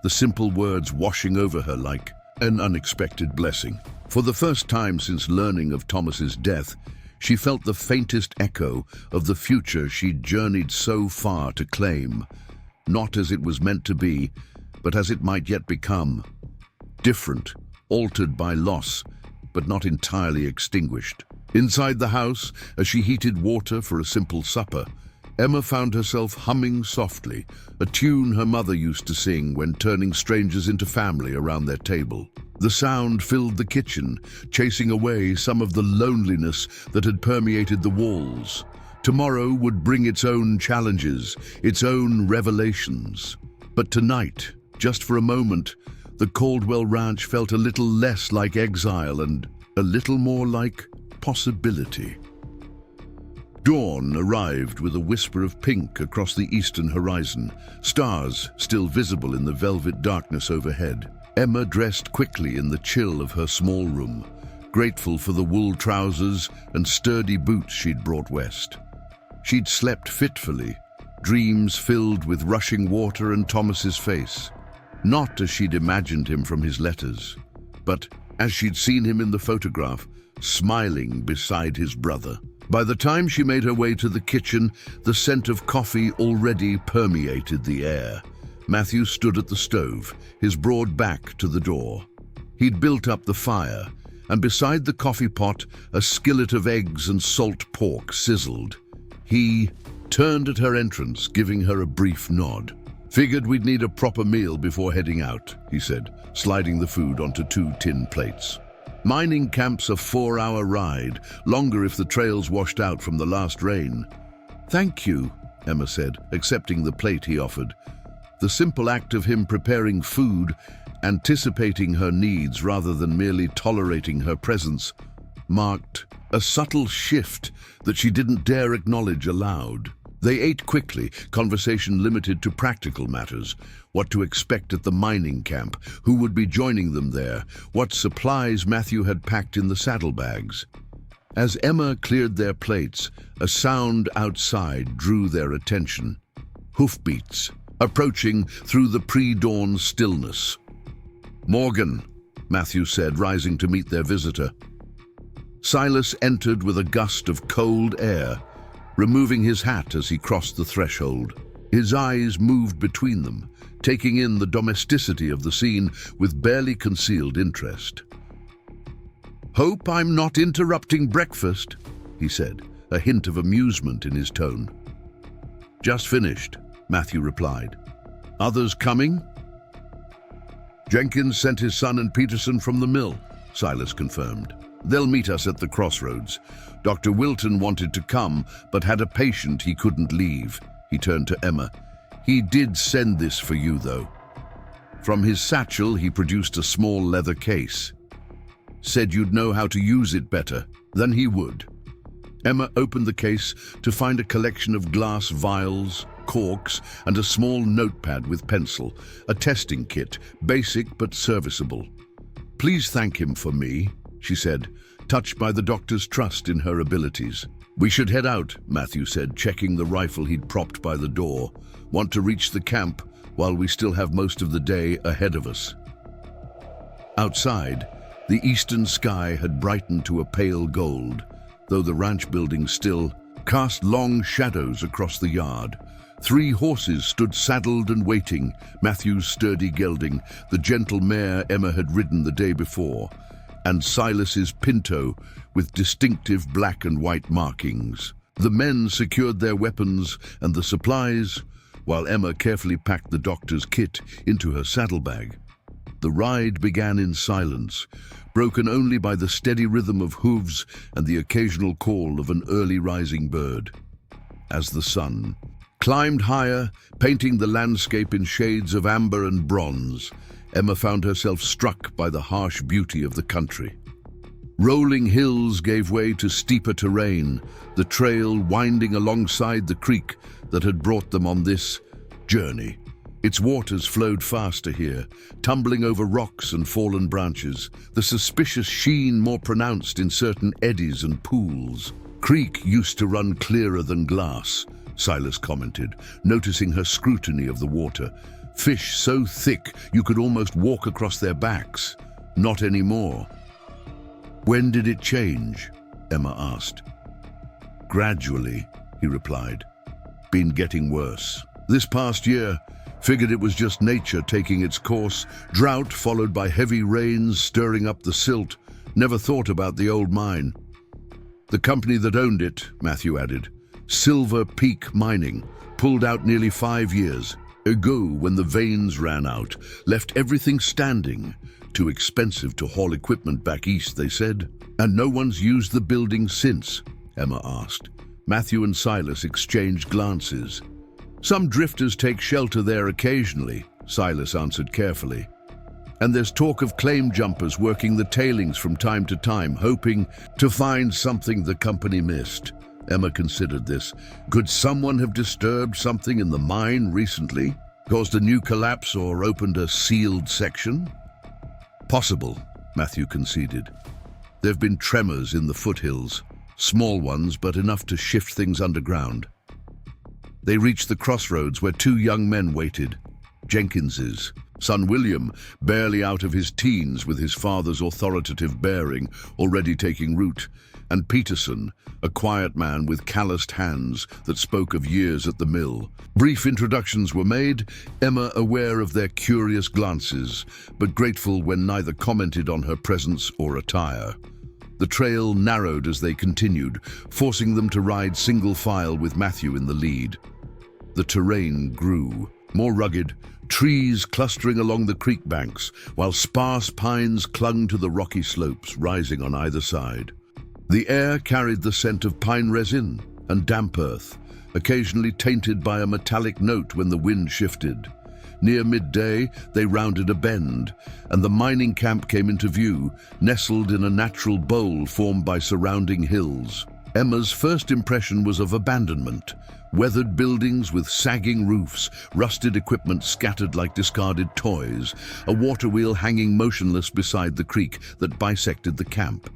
the simple words washing over her like an unexpected blessing. For the first time since learning of Thomas's death, she felt the faintest echo of the future she'd journeyed so far to claim. not as it was meant to be, but as it might yet become. Different, altered by loss, but not entirely extinguished. Inside the house, as she heated water for a simple supper, Emma found herself humming softly, a tune her mother used to sing when turning strangers into family around their table. The sound filled the kitchen, chasing away some of the loneliness that had permeated the walls. Tomorrow would bring its own challenges, its own revelations. But tonight, just for a moment, the Caldwell Ranch felt a little less like exile and a little more like possibility. Dawn arrived with a whisper of pink across the eastern horizon, stars still visible in the velvet darkness overhead. Emma dressed quickly in the chill of her small room, grateful for the wool trousers and sturdy boots she'd brought west. She'd slept fitfully, dreams filled with rushing water and Thomas's face. Not as she'd imagined him from his letters, but as she'd seen him in the photograph, smiling beside his brother. By the time she made her way to the kitchen, the scent of coffee already permeated the air. Matthew stood at the stove, his broad back to the door. He'd built up the fire, and beside the coffee pot, a skillet of eggs and salt pork sizzled. He turned at her entrance, giving her a brief nod. "Figured we'd need a proper meal before heading out," he said, sliding the food onto 2 tin plates. "Mining camp's a 4-hour ride, longer if the trails washed out from the last rain." "Thank you," Emma said, accepting the plate he offered. The simple act of him preparing food, anticipating her needs rather than merely tolerating her presence, marked a subtle shift that she didn't dare acknowledge aloud. They ate quickly, conversation limited to practical matters: what to expect at the mining camp, who would be joining them there, what supplies Matthew had packed in the saddlebags. As Emma cleared their plates, a sound outside drew their attention. Hoofbeats, approaching through the pre-dawn stillness. "Morgan," Matthew said, rising to meet their visitor. Silas entered with a gust of cold air, removing his hat as he crossed the threshold. His eyes moved between them, taking in the domesticity of the scene with barely concealed interest. "Hope I'm not interrupting breakfast," he said, a hint of amusement in his tone. "Just finished," Matthew replied. "Others coming?" "Jenkins sent his son and Peterson from the mill," Silas confirmed. "They'll meet us at the crossroads. Dr. Wilton wanted to come, but had a patient he couldn't leave." He turned to Emma. "He did send this for you, though." From his satchel, he produced a small leather case. "Said you'd know how to use it better than he would." Emma opened the case to find a collection of glass vials, corks, and a small notepad with pencil, a testing kit, basic but serviceable. "Please thank him for me," she said, touched by the doctor's trust in her abilities. "We should head out," Matthew said, checking the rifle he'd propped by the door. "Want to reach the camp while we still have most of the day ahead of us." Outside, the eastern sky had brightened to a pale gold, though the ranch buildings still cast long shadows across the yard. 3 horses stood saddled and waiting, Matthew's sturdy gelding, the gentle mare Emma had ridden the day before, and Silas's pinto with distinctive black and white markings. The men secured their weapons and the supplies, while Emma carefully packed the doctor's kit into her saddlebag. The ride began in silence, broken only by the steady rhythm of hooves and the occasional call of an early rising bird. As the sun climbed higher, painting the landscape in shades of amber and bronze, Emma found herself struck by the harsh beauty of the country. Rolling hills gave way to steeper terrain, the trail winding alongside the creek that had brought them on this journey. Its waters flowed faster here, tumbling over rocks and fallen branches, the suspicious sheen more pronounced in certain eddies and pools. "Creek used to run clearer than glass," Silas commented, noticing her scrutiny of the water. "Fish so thick you could almost walk across their backs. Not anymore." "When did it change?" Emma asked. "Gradually," he replied. "Been getting worse. This past year, Figured it was just nature taking its course, drought followed by heavy rains stirring up the silt. Never thought about the old mine. The company that owned it, Matthew added, Silver Peak Mining, pulled out nearly 5 years ago when the veins ran out, left everything standing. Too expensive to haul equipment back east, they said. And no one's used the building since, Emma asked. Matthew and Silas exchanged glances. Some drifters take shelter there occasionally, Silas answered carefully. And there's talk of claim jumpers working the tailings from time to time, hoping to find something the company missed. Emma considered this. Could someone have disturbed something in the mine recently? Caused a new collapse or opened a sealed section? Possible, Matthew conceded. There have been tremors in the foothills. Small ones, but enough to shift things underground. They reached the crossroads where 2 young men waited. Jenkins's son William, barely out of his teens with his father's authoritative bearing already taking root, and Peterson, a quiet man with calloused hands that spoke of years at the mill. Brief introductions were made, Emma aware of their curious glances, but grateful when neither commented on her presence or attire. The trail narrowed as they continued, forcing them to ride single file with Matthew in the lead. The terrain grew, more rugged, trees clustering along the creek banks, while sparse pines clung to the rocky slopes rising on either side. The air carried the scent of pine resin and damp earth, occasionally tainted by a metallic note when the wind shifted. Near midday, they rounded a bend, and the mining camp came into view, nestled in a natural bowl formed by surrounding hills. Emma's first impression was of abandonment. Weathered buildings with sagging roofs, rusted equipment scattered like discarded toys, a water wheel hanging motionless beside the creek that bisected the camp.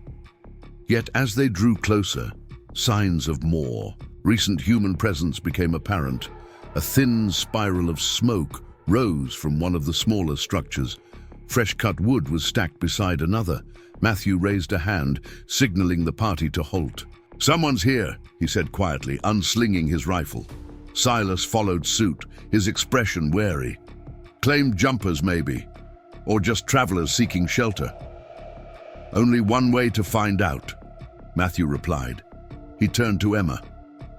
Yet as they drew closer, signs of more. Recent human presence became apparent. A thin spiral of smoke rose from one of the smaller structures. Fresh-cut wood was stacked beside another. Matthew raised a hand, signaling the party to halt. "Someone's here," he said quietly, unslinging his rifle. Silas followed suit, his expression wary. "Claimed jumpers, maybe. Or just travelers seeking shelter." "Only one way to find out," Matthew replied. He turned to Emma.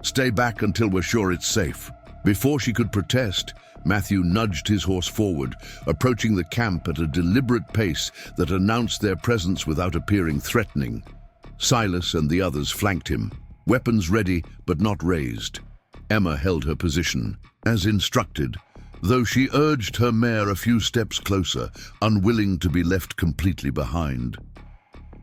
"Stay back until we're sure it's safe." Before she could protest, Matthew nudged his horse forward, approaching the camp at a deliberate pace that announced their presence without appearing threatening. Silas and the others flanked him, weapons ready but not raised. Emma held her position, as instructed, though she urged her mare a few steps closer, unwilling to be left completely behind.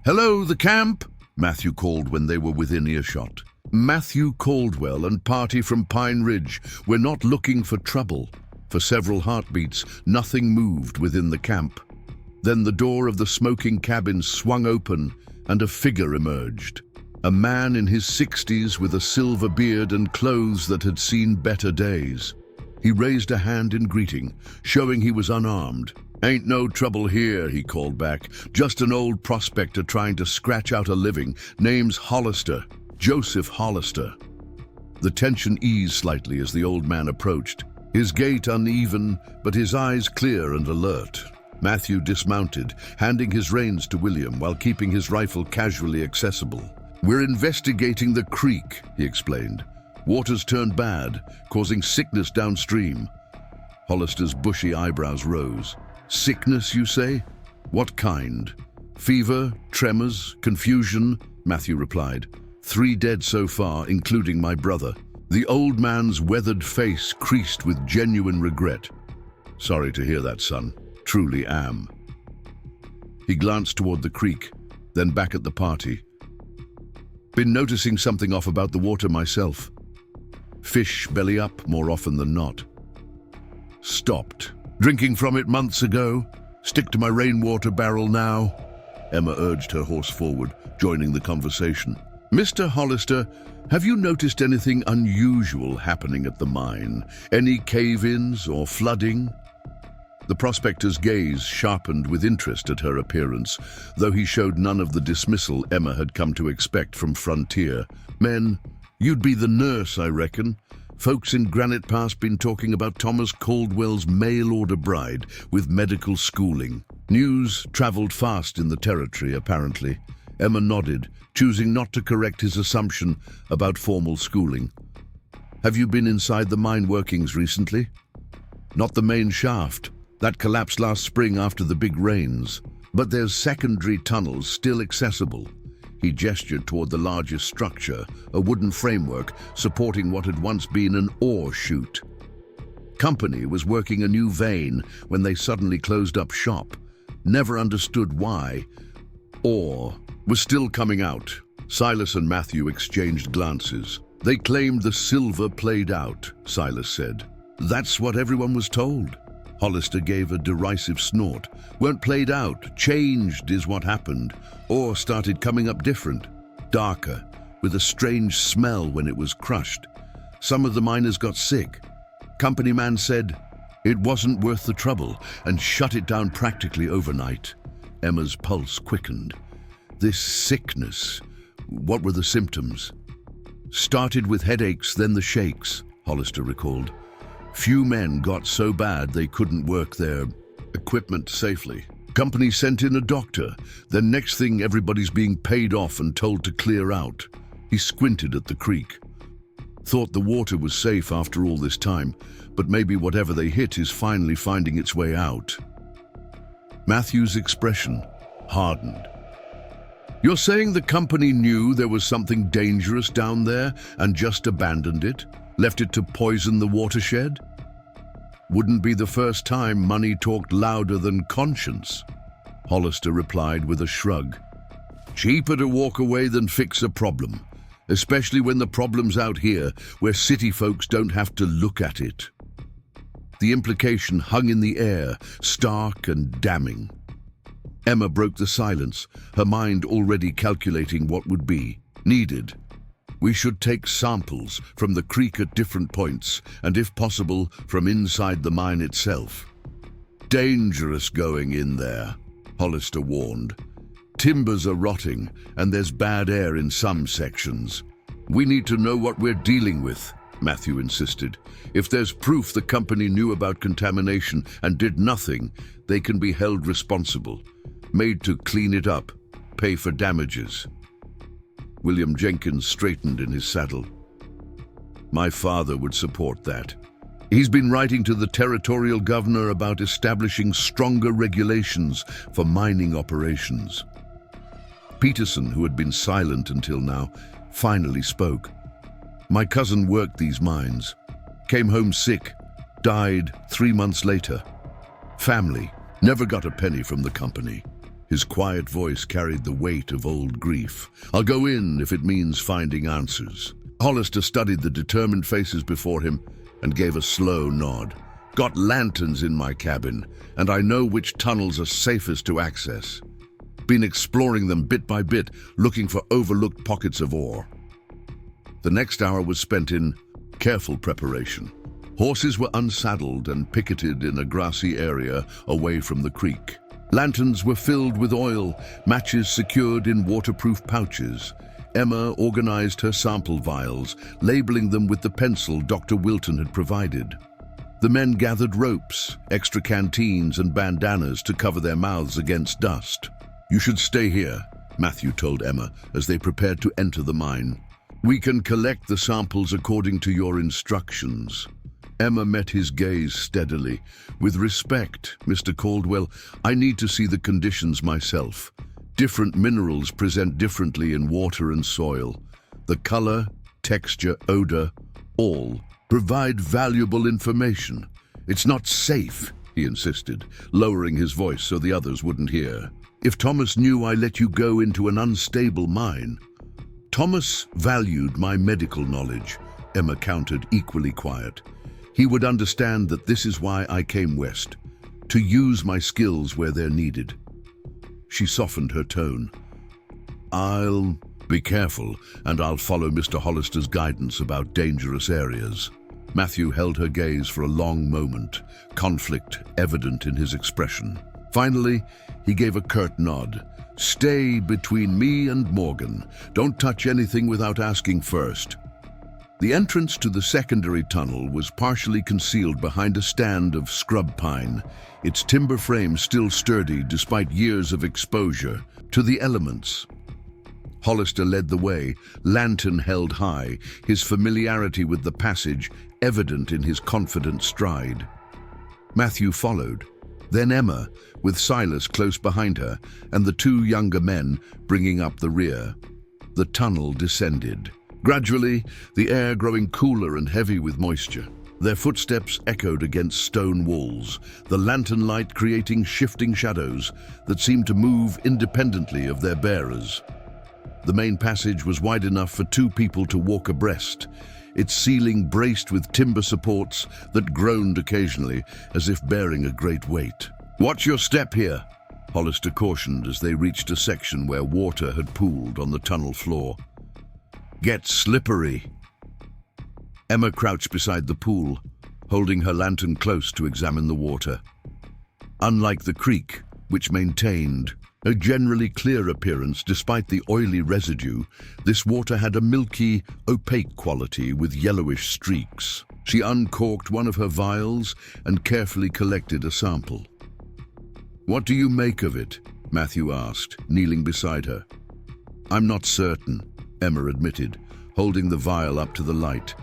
"Hello, the camp!" Matthew called when they were within earshot. Matthew Caldwell and party from Pine Ridge were not looking for trouble. For several heartbeats, nothing moved within the camp. Then the door of the smoking cabin swung open and a figure emerged. A man in his 60s with a silver beard and clothes that had seen better days. He raised a hand in greeting, showing he was unarmed. "Ain't no trouble here," he called back. "Just an old prospector trying to scratch out a living. Name's Hollister, Joseph Hollister." The tension eased slightly as the old man approached, his gait uneven, but his eyes clear and alert. Matthew dismounted, handing his reins to William while keeping his rifle casually accessible. "We're investigating the creek," he explained. "Water's turned bad, causing sickness downstream." Hollister's bushy eyebrows rose. "Sickness, you say? What kind?" "Fever, tremors, confusion," Matthew replied. "3 dead so far, including my brother." The old man's weathered face creased with genuine regret. "Sorry to hear that, son. Truly am." He glanced toward the creek, then back at the party. "Been noticing something off about the water myself. Fish belly up more often than not. Stopped. Drinking from it months ago. Stick to my rainwater barrel now." Emma urged her horse forward, joining the conversation. "Mr. Hollister, have you noticed anything unusual happening at the mine? Any cave-ins or flooding?" The prospector's gaze sharpened with interest at her appearance, though he showed none of the dismissal Emma had come to expect from frontier men. "You'd be the nurse, I reckon. Folks in Granite Pass been talking about Thomas Caldwell's mail-order bride with medical schooling. News traveled fast in the territory, apparently. Emma nodded, choosing not to correct his assumption about formal schooling. Have you been inside the mine workings recently? Not the main shaft. That collapsed last spring after the big rains. But there's secondary tunnels still accessible. He gestured toward the largest structure, a wooden framework supporting what had once been an ore chute. Company was working a new vein when they suddenly closed up shop. Never understood why. Ore was still coming out. Silas and Matthew exchanged glances. They claimed the silver played out, Silas said. That's what everyone was told. Hollister gave a derisive snort. Weren't played out, changed is what happened. Ore started coming up different, darker, with a strange smell when it was crushed. Some of the miners got sick. Company man said it wasn't worth the trouble and shut it down practically overnight. Emma's pulse quickened. This sickness, what were the symptoms? Started with headaches, then the shakes, Hollister recalled. Few men got so bad they couldn't work their equipment safely. Company sent in a doctor. Then next thing everybody's being paid off and told to clear out. He squinted at the creek. Thought the water was safe after all this time, but maybe whatever they hit is finally finding its way out. Matthew's expression hardened. You're saying the company knew there was something dangerous down there and just abandoned it? Left it to poison the watershed? Wouldn't be the first time money talked louder than conscience. Hollister replied with a shrug. Cheaper to walk away than fix a problem, especially when the problem's out here where city folks don't have to look at it. The implication hung in the air, stark and damning. Emma broke the silence, her mind already calculating what would be needed. We should take samples from the creek at different points, and if possible, from inside the mine itself. Dangerous going in there, Hollister warned. Timbers are rotting, and there's bad air in some sections. We need to know what we're dealing with, Matthew insisted. If there's proof the company knew about contamination and did nothing, they can be held responsible, made to clean it up, pay for damages. William Jenkins straightened in his saddle. My father would support that. He's been writing to the territorial governor about establishing stronger regulations for mining operations. Peterson, who had been silent until now, finally spoke. My cousin worked these mines, came home sick, died 3 months later. Family, never got a penny from the company. His quiet voice carried the weight of old grief. I'll go in if it means finding answers. Hollister studied the determined faces before him and gave a slow nod. Got lanterns in my cabin, and I know which tunnels are safest to access. Been exploring them bit by bit, looking for overlooked pockets of ore. The next hour was spent in careful preparation. Horses were unsaddled and picketed in a grassy area away from the creek. Lanterns were filled with oil, matches secured in waterproof pouches. Emma organized her sample vials, labeling them with the pencil Dr. Wilton had provided. The men gathered ropes, extra canteens and bandanas to cover their mouths against dust. You should stay here, Matthew told Emma as they prepared to enter the mine. We can collect the samples according to your instructions. Emma met his gaze steadily. With respect, Mr. Caldwell, I need to see the conditions myself. Different minerals present differently in water and soil. The color, texture, odor, all provide valuable information. It's not safe, he insisted, lowering his voice so the others wouldn't hear. If Thomas knew I let you go into an unstable mine. Thomas valued my medical knowledge, Emma countered, equally quiet. He would understand that this is why I came west, to use my skills where they're needed. She softened her tone. I'll be careful, and I'll follow Mr. Hollister's guidance about dangerous areas. Matthew held her gaze for a long moment, conflict evident in his expression. Finally, he gave a curt nod. Stay between me and Morgan. Don't touch anything without asking first. The entrance to the secondary tunnel was partially concealed behind a stand of scrub pine, its timber frame still sturdy despite years of exposure to the elements. Hollister led the way, lantern held high, his familiarity with the passage evident in his confident stride. Matthew followed, then Emma, with Silas close behind her, and the two younger men bringing up the rear. The tunnel descended. Gradually, the air growing cooler and heavy with moisture. Their footsteps echoed against stone walls, the lantern light creating shifting shadows that seemed to move independently of their bearers. The main passage was wide enough for two people to walk abreast, its ceiling braced with timber supports that groaned occasionally as if bearing a great weight. "Watch your step here," Hollister cautioned as they reached a section where water had pooled on the tunnel floor. "Get slippery." Emma crouched beside the pool, holding her lantern close to examine the water. Unlike the creek, which maintained a generally clear appearance despite the oily residue, this water had a milky, opaque quality with yellowish streaks. She uncorked one of her vials and carefully collected a sample. "What do you make of it?" Matthew asked, kneeling beside her. "I'm not certain," Emma admitted, holding the vial up to the light.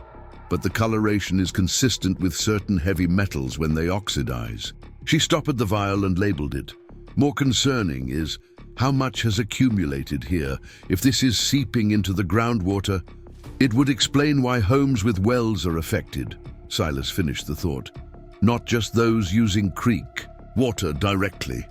"But the coloration is consistent with certain heavy metals when they oxidize." She stopped the vial and labeled it. "More concerning is how much has accumulated here. If this is seeping into the groundwater, it would explain why homes with wells are affected." Silas finished the thought. "Not just those using creek water directly."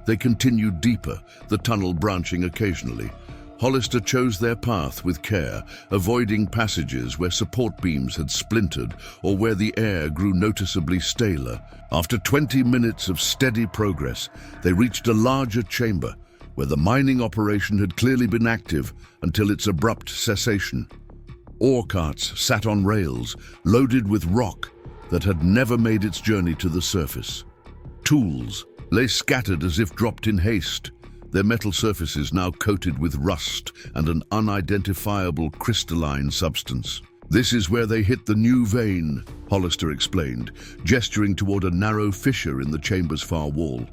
They continued deeper, the tunnel branching occasionally. Hollister chose their path with care, avoiding passages where support beams had splintered or where the air grew noticeably staler. After 20 minutes of steady progress, they reached a larger chamber where the mining operation had clearly been active until its abrupt cessation. Ore carts sat on rails, loaded with rock that had never made its journey to the surface. Tools lay scattered as if dropped in haste, their metal surfaces now coated with rust and an unidentifiable crystalline substance. "This is where they hit the new vein," Hollister explained, gesturing toward a narrow fissure in the chamber's far wall.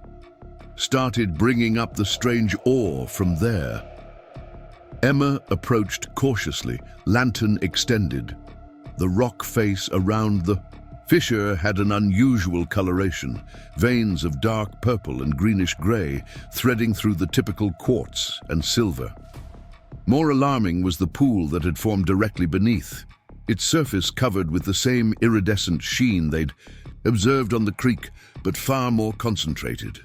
"Started bringing up the strange ore from there." Emma approached cautiously, lantern extended. The rock face around the fissure had an unusual coloration, veins of dark purple and greenish gray threading through the typical quartz and silver. More alarming was the pool that had formed directly beneath, its surface covered with the same iridescent sheen they'd observed on the creek, but far more concentrated.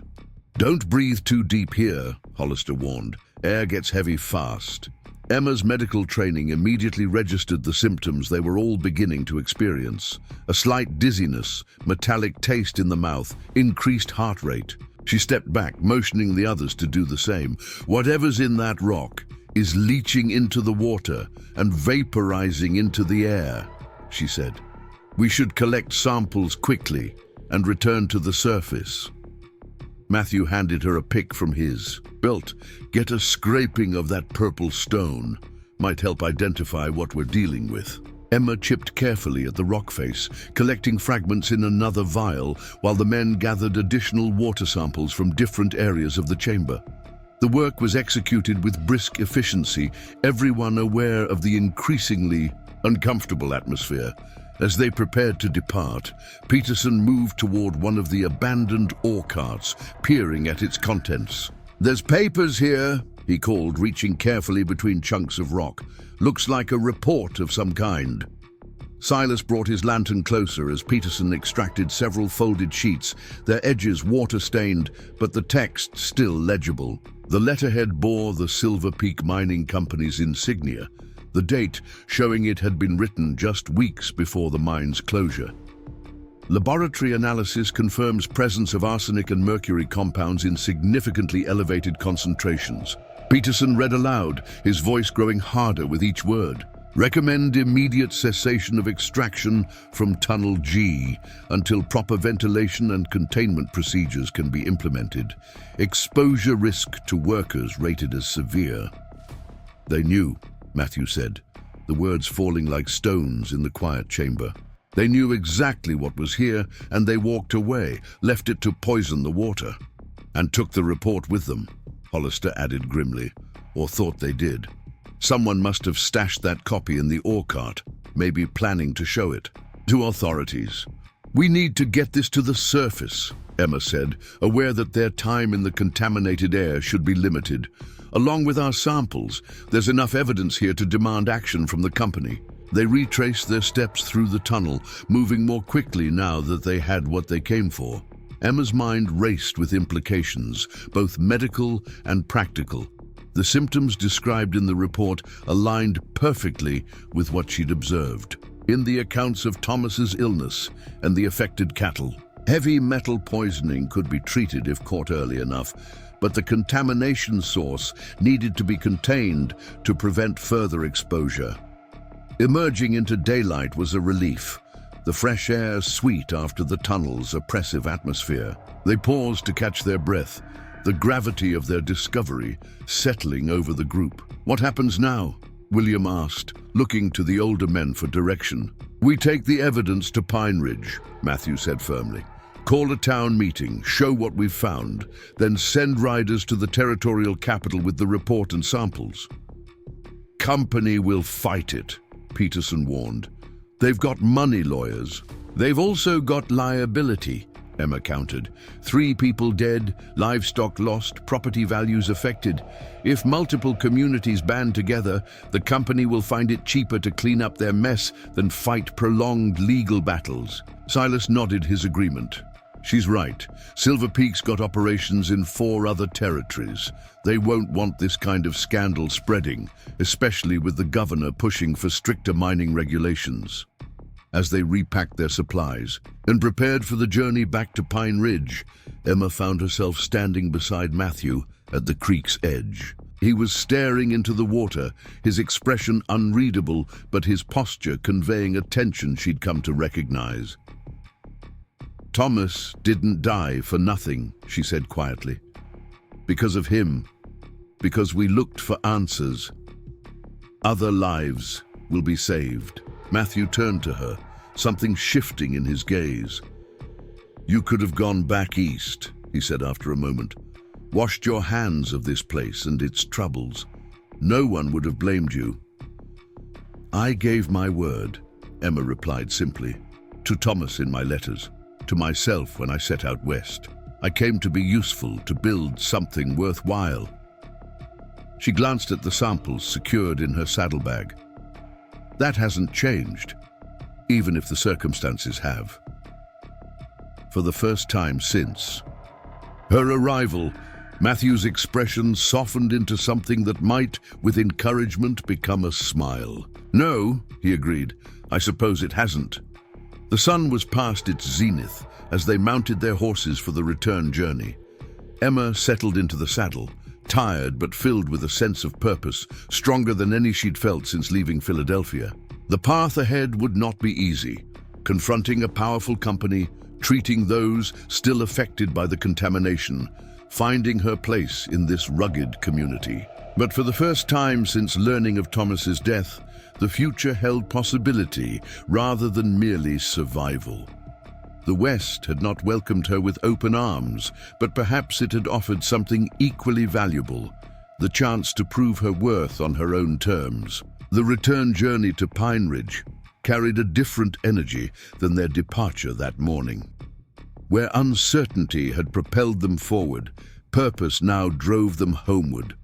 "Don't breathe too deep here," Hollister warned. "Air gets heavy fast." Emma's medical training immediately registered the symptoms they were all beginning to experience. A slight dizziness, metallic taste in the mouth, increased heart rate. She stepped back, motioning the others to do the same. "Whatever's in that rock is leaching into the water and vaporizing into the air," she said. "We should collect samples quickly and return to the surface." Matthew handed her a pick from his belt. "Get a scraping of that purple stone. Might help identify what we're dealing with." Emma chipped carefully at the rock face, collecting fragments in another vial, while the men gathered additional water samples from different areas of the chamber. The work was executed with brisk efficiency, everyone aware of the increasingly uncomfortable atmosphere. As they prepared to depart, Peterson moved toward one of the abandoned ore carts, peering at its contents. "There's papers here," he called, reaching carefully between chunks of rock. "Looks like a report of some kind." Silas brought his lantern closer as Peterson extracted several folded sheets, their edges water-stained, but the text still legible. The letterhead bore the Silver Peak Mining Company's insignia, the date showing it had been written just weeks before the mine's closure. Laboratory analysis confirms presence of arsenic and mercury compounds in significantly elevated concentrations. Peterson read aloud, his voice growing harder with each word. "Recommend immediate cessation of extraction from Tunnel G until proper ventilation and containment procedures can be implemented. Exposure risk to workers rated as severe." "They knew," Matthew said. the words falling like stones in the quiet chamber. They knew exactly what was here, and they walked away, left it to poison the water. And took the report with them, Hollister added grimly, or thought they did. Someone must have stashed that copy in the ore cart, maybe planning to show it. To authorities. "We need to get this to the surface," Emma said, aware that their time in the contaminated air should be limited. "Along with our samples, there's enough evidence here to demand action from the company." They retraced their steps through the tunnel, moving more quickly now that they had what they came for. Emma's mind raced with implications, both medical and practical. The symptoms described in the report aligned perfectly with what she'd observed in the accounts of Thomas's illness and the affected cattle. Heavy metal poisoning could be treated if caught early enough, but the contamination source needed to be contained to prevent further exposure. Emerging into daylight was a relief, the fresh air sweet after the tunnel's oppressive atmosphere. They paused to catch their breath, the gravity of their discovery settling over the group. "What happens now?" William asked, looking to the older men for direction. "We take the evidence to Pine Ridge," Matthew said firmly. "Call a town meeting, show what we've found, then send riders to the territorial capital with the report and samples." "Company will fight it," Peterson warned. "They've got money lawyers. They've also got liability," Emma countered. 3 people dead, livestock lost, property values affected. If multiple communities band together, the company will find it cheaper to clean up their mess than fight prolonged legal battles. Silas nodded his agreement. "She's right. Silver Peak's got operations in 4 other territories. They won't want this kind of scandal spreading, especially with the governor pushing for stricter mining regulations." As they repacked their supplies and prepared for the journey back to Pine Ridge, Emma found herself standing beside Matthew at the creek's edge. He was staring into the water, his expression unreadable, but his posture conveying a tension she'd come to recognize. "Thomas didn't die for nothing," she said quietly. "Because of him, because we looked for answers. Other lives will be saved." Matthew turned to her, something shifting in his gaze. "You could have gone back east," he said after a moment. "Washed your hands of this place and its troubles. No one would have blamed you." "I gave my word," Emma replied simply, "to Thomas in my letters, to myself when I set out west. I came to be useful, to build something worthwhile." She glanced at the samples secured in her saddlebag. "That hasn't changed, even if the circumstances have." For the first time since her arrival, Matthew's expression softened into something that might, with encouragement, become a smile. "No," he agreed, "I suppose it hasn't." The sun was past its zenith as they mounted their horses for the return journey. Emma settled into the saddle, tired but filled with a sense of purpose, stronger than any she'd felt since leaving Philadelphia. The path ahead would not be easy, confronting a powerful company, treating those still affected by the contamination, finding her place in this rugged community. But for the first time since learning of Thomas's death, the future held possibility rather than merely survival. The West had not welcomed her with open arms, but perhaps it had offered something equally valuable, the chance to prove her worth on her own terms. The return journey to Pine Ridge carried a different energy than their departure that morning. Where uncertainty had propelled them forward, purpose now drove them homeward.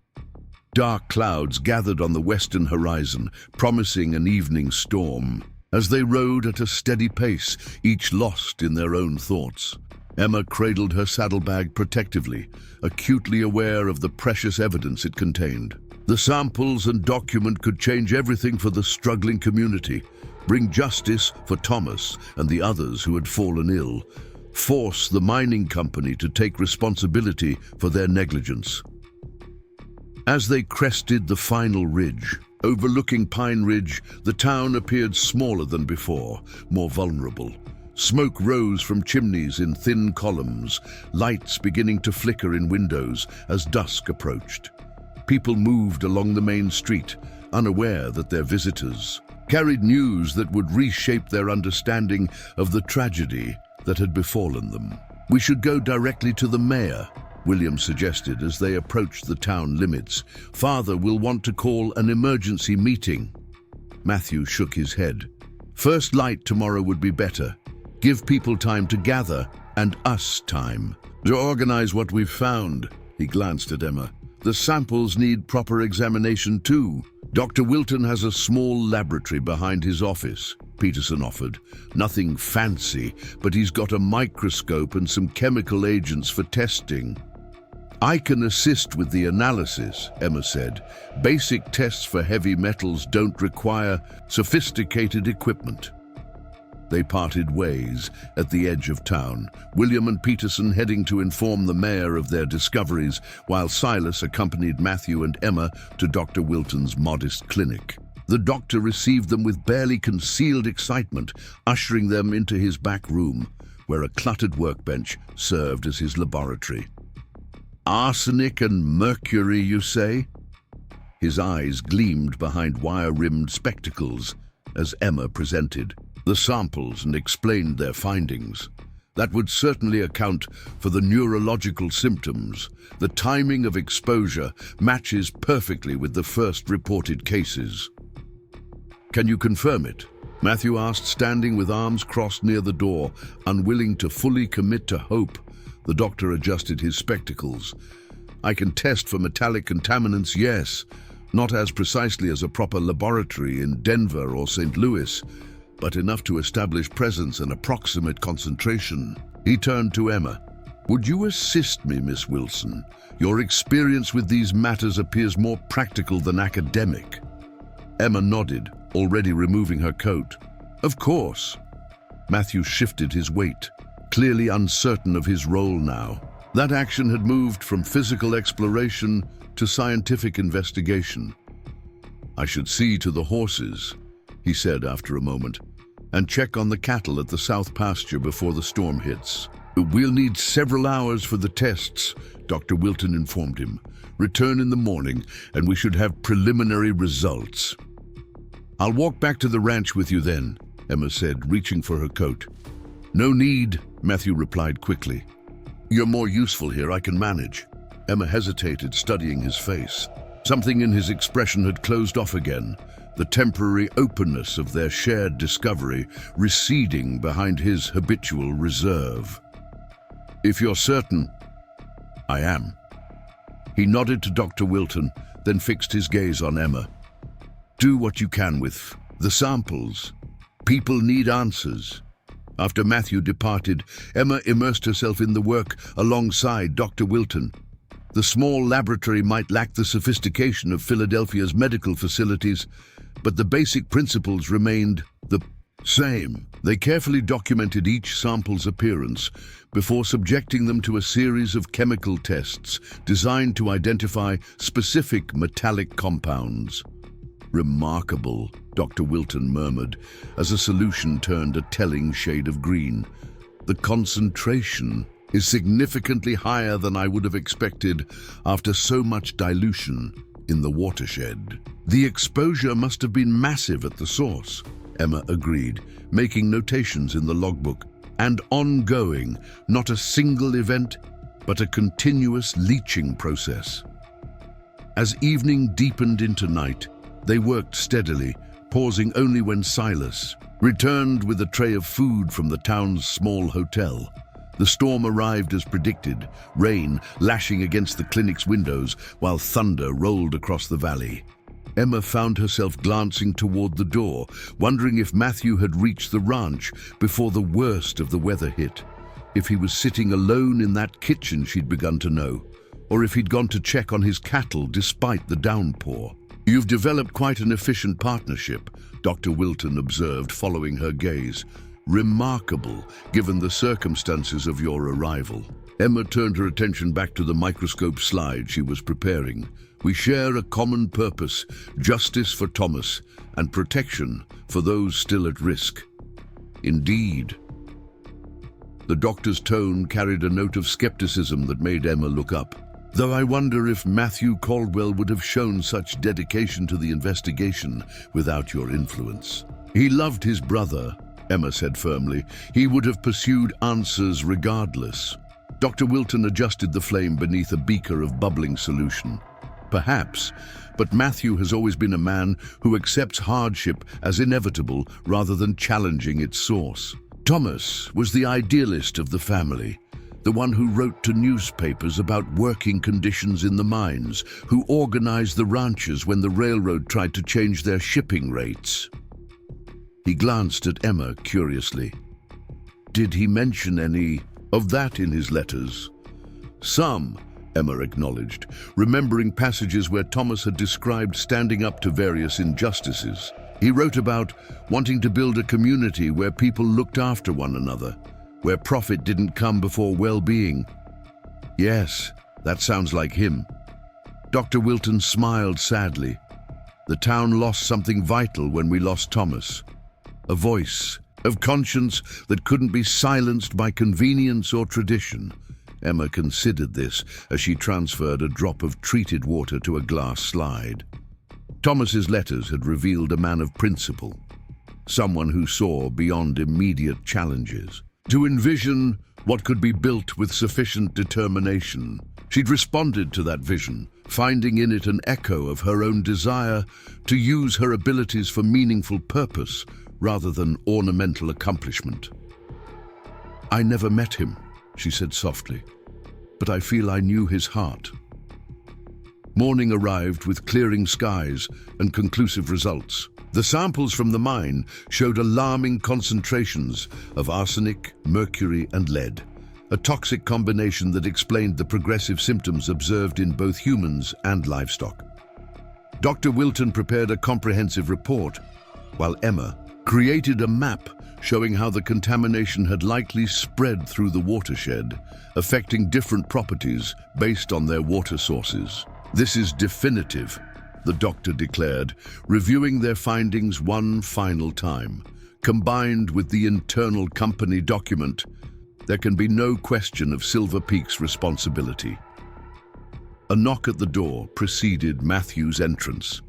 Dark clouds gathered on the western horizon, promising an evening storm. As they rode at a steady pace, each lost in their own thoughts, Emma cradled her saddlebag protectively, acutely aware of the precious evidence it contained. The samples and document could change everything for the struggling community, bring justice for Thomas and the others who had fallen ill, force the mining company to take responsibility for their negligence. As they crested the final ridge, overlooking Pine Ridge, the town appeared smaller than before, more vulnerable. Smoke rose from chimneys in thin columns, lights beginning to flicker in windows as dusk approached. People moved along the main street, unaware that their visitors carried news that would reshape their understanding of the tragedy that had befallen them. "We should go directly to the mayor," William suggested as they approached the town limits. "Father will want to call an emergency meeting." Matthew shook his head. "First light tomorrow would be better. Give people time to gather, and us time to organize what we've found." He glanced at Emma. "The samples need proper examination too. Dr. Wilton has a small laboratory behind his office," Peterson offered. "Nothing fancy, but he's got a microscope and some chemical agents for testing." "I can assist with the analysis," Emma said. "Basic tests for heavy metals don't require sophisticated equipment." They parted ways at the edge of town, William and Peterson heading to inform the mayor of their discoveries, while Silas accompanied Matthew and Emma to Dr. Wilton's modest clinic. The doctor received them with barely concealed excitement, ushering them into his back room, where a cluttered workbench served as his laboratory. "Arsenic and mercury, you say?" His eyes gleamed behind wire-rimmed spectacles as Emma presented the samples and explained their findings. "That would certainly account for the neurological symptoms. The timing of exposure matches perfectly with the first reported cases." "Can you confirm it?" Matthew asked, standing with arms crossed near the door, unwilling to fully commit to hope. The doctor adjusted his spectacles. "I can test for metallic contaminants, yes. Not as precisely as a proper laboratory in Denver or St. Louis, but enough to establish presence and approximate concentration." He turned to Emma. "Would you assist me, Miss Wilson? Your experience with these matters appears more practical than academic." Emma nodded, already removing her coat. "Of course." Matthew shifted his weight, clearly uncertain of his role now. That action had moved from physical exploration to scientific investigation. "I should see to the horses," he said after a moment, "and check on the cattle at the south pasture before the storm hits." "We'll need several hours for the tests," Dr. Wilton informed him. "Return in the morning, and we should have preliminary results." "I'll walk back to the ranch with you then," Emma said, reaching for her coat. "No need," Matthew replied quickly. "You're more useful here, I can manage." Emma hesitated, studying his face. Something in his expression had closed off again, the temporary openness of their shared discovery receding behind his habitual reserve. "If you're certain." "I am." He nodded to Dr. Wilton, then fixed his gaze on Emma. "Do what you can with the samples. People need answers." After Matthew departed, Emma immersed herself in the work alongside Dr. Wilton. The small laboratory might lack the sophistication of Philadelphia's medical facilities, but the basic principles remained the same. They carefully documented each sample's appearance before subjecting them to a series of chemical tests designed to identify specific metallic compounds. "Remarkable," Dr. Wilton murmured, as a solution turned a telling shade of green. "The concentration is significantly higher than I would have expected after so much dilution in the watershed." "The exposure must have been massive at the source," Emma agreed, making notations in the logbook. "And ongoing, not a single event, but a continuous leaching process." As evening deepened into night, they worked steadily, pausing only when Silas returned with a tray of food from the town's small hotel. The storm arrived as predicted, rain lashing against the clinic's windows while thunder rolled across the valley. Emma found herself glancing toward the door, wondering if Matthew had reached the ranch before the worst of the weather hit, if he was sitting alone in that kitchen she'd begun to know, or if he'd gone to check on his cattle despite the downpour. "You've developed quite an efficient partnership," Dr. Wilton observed, following her gaze. "Remarkable, given the circumstances of your arrival." Emma turned her attention back to the microscope slide she was preparing. "We share a common purpose, justice for Thomas and protection for those still at risk." "Indeed." The doctor's tone carried a note of skepticism that made Emma look up. Though I wonder if Matthew Caldwell would have shown such dedication to the investigation without your influence. He loved his brother, Emma said firmly. He would have pursued answers regardless. Dr. Wilton adjusted the flame beneath a beaker of bubbling solution. Perhaps, but Matthew has always been a man who accepts hardship as inevitable rather than challenging its source. Thomas was the idealist of the family, the one who wrote to newspapers about working conditions in the mines, who organized the ranches when the railroad tried to change their shipping rates. He glanced at Emma curiously. Did he mention any of that in his letters? Some, Emma acknowledged, remembering passages where Thomas had described standing up to various injustices. He wrote about wanting to build a community where people looked after one another, where profit didn't come before well-being. Yes, that sounds like him. Dr. Wilton smiled sadly. The town lost something vital when we lost Thomas. A voice of conscience that couldn't be silenced by convenience or tradition. Emma considered this as she transferred a drop of treated water to a glass slide. Thomas's letters had revealed a man of principle, someone who saw beyond immediate challenges, to envision what could be built with sufficient determination. She'd responded to that vision, finding in it an echo of her own desire to use her abilities for meaningful purpose rather than ornamental accomplishment. I never met him, she said softly, but I feel I knew his heart. Morning arrived with clearing skies and conclusive results. The samples from the mine showed alarming concentrations of arsenic, mercury, and lead, a toxic combination that explained the progressive symptoms observed in both humans and livestock. Dr. Wilton prepared a comprehensive report, while Emma created a map showing how the contamination had likely spread through the watershed, affecting different properties based on their water sources. This is definitive, the doctor declared, reviewing their findings one final time. Combined with the internal company document, there can be no question of Silver Peak's responsibility. A knock at the door preceded Matthew's entrance.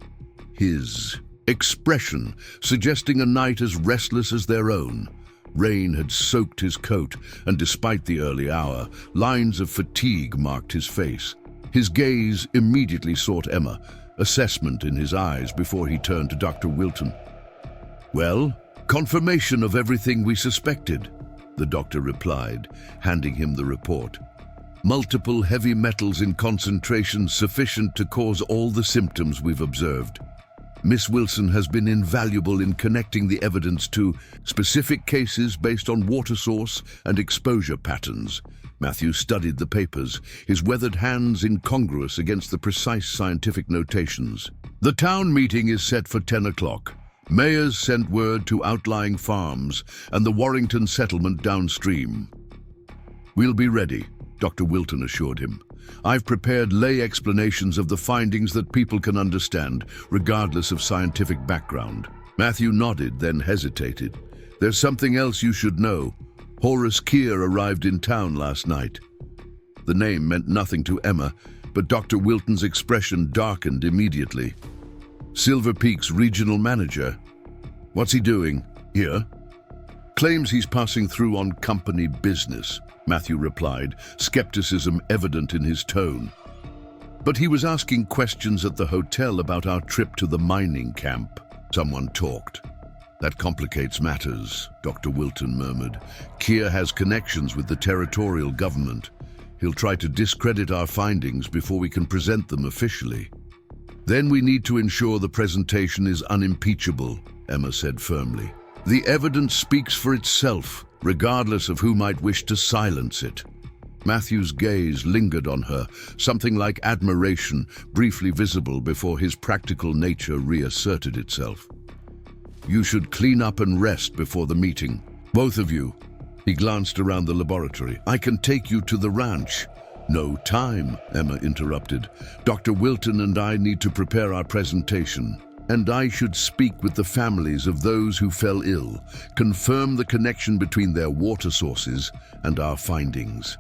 His expression suggesting a night as restless as their own. Rain had soaked his coat, and despite the early hour, lines of fatigue marked his face. His gaze immediately sought Emma, assessment in his eyes before he turned to Dr. Wilton. Well, confirmation of everything we suspected, the doctor replied, handing him the report. Multiple heavy metals in concentrations sufficient to cause all the symptoms we've observed. Miss Wilson has been invaluable in connecting the evidence to specific cases based on water source and exposure patterns. Matthew studied the papers, his weathered hands incongruous against the precise scientific notations. The town meeting is set for 10 o'clock. Mayors sent word to outlying farms and the Warrington settlement downstream. We'll be ready, Dr. Wilton assured him. I've prepared lay explanations of the findings that people can understand, regardless of scientific background. Matthew nodded, then hesitated. There's something else you should know. Horace Keir arrived in town last night. The name meant nothing to Emma, but Dr. Wilton's expression darkened immediately. Silver Peak's regional manager. What's he doing? Here? Claims he's passing through on company business, Matthew replied, skepticism evident in his tone. But he was asking questions at the hotel about our trip to the mining camp. Someone talked. That complicates matters, Dr. Wilton murmured. Keir has connections with the territorial government. He'll try to discredit our findings before we can present them officially. Then we need to ensure the presentation is unimpeachable, Emma said firmly. The evidence speaks for itself, regardless of who might wish to silence it. Matthew's gaze lingered on her, something like admiration briefly visible before his practical nature reasserted itself. You should clean up and rest before the meeting. Both of you. He glanced around the laboratory. I can take you to the ranch. No time, Emma interrupted. Dr. Wilton and I need to prepare our presentation. And I should speak with the families of those who fell ill, confirm the connection between their water sources and our findings.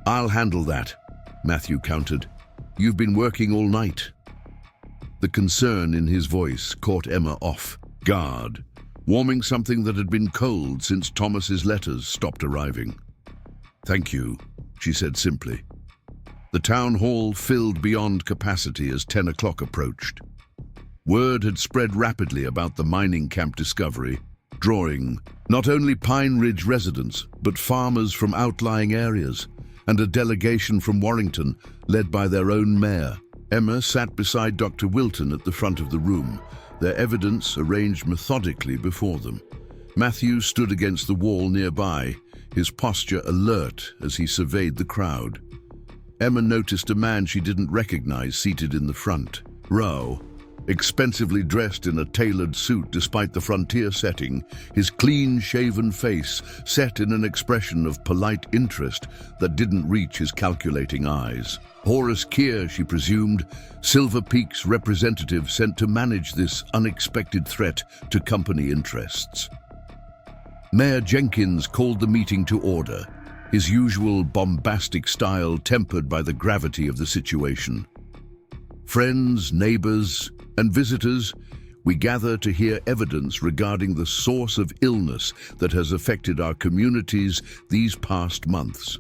I'll handle that, Matthew countered. "You've been working all night." The concern in his voice caught Emma off guard, warming something that had been cold since Thomas's letters stopped arriving. "Thank you," she said simply. The town hall filled beyond capacity as 10 o'clock approached. Word had spread rapidly about the mining camp discovery, drawing not only Pine Ridge residents, but farmers from outlying areas, and a delegation from Warrington, led by their own mayor. Emma sat beside Dr. Wilton at the front of the room, their evidence arranged methodically before them. Matthew stood against the wall nearby, his posture alert as he surveyed the crowd. Emma noticed a man she didn't recognize seated in the front row. Expensively dressed in a tailored suit despite the frontier setting, his clean-shaven face set in an expression of polite interest that didn't reach his calculating eyes. Horace Keir, she presumed, Silver Peak's representative sent to manage this unexpected threat to company interests. Mayor Jenkins called the meeting to order, his usual bombastic style tempered by the gravity of the situation. Friends, neighbors, and visitors, we gather to hear evidence regarding the source of illness that has affected our communities these past months.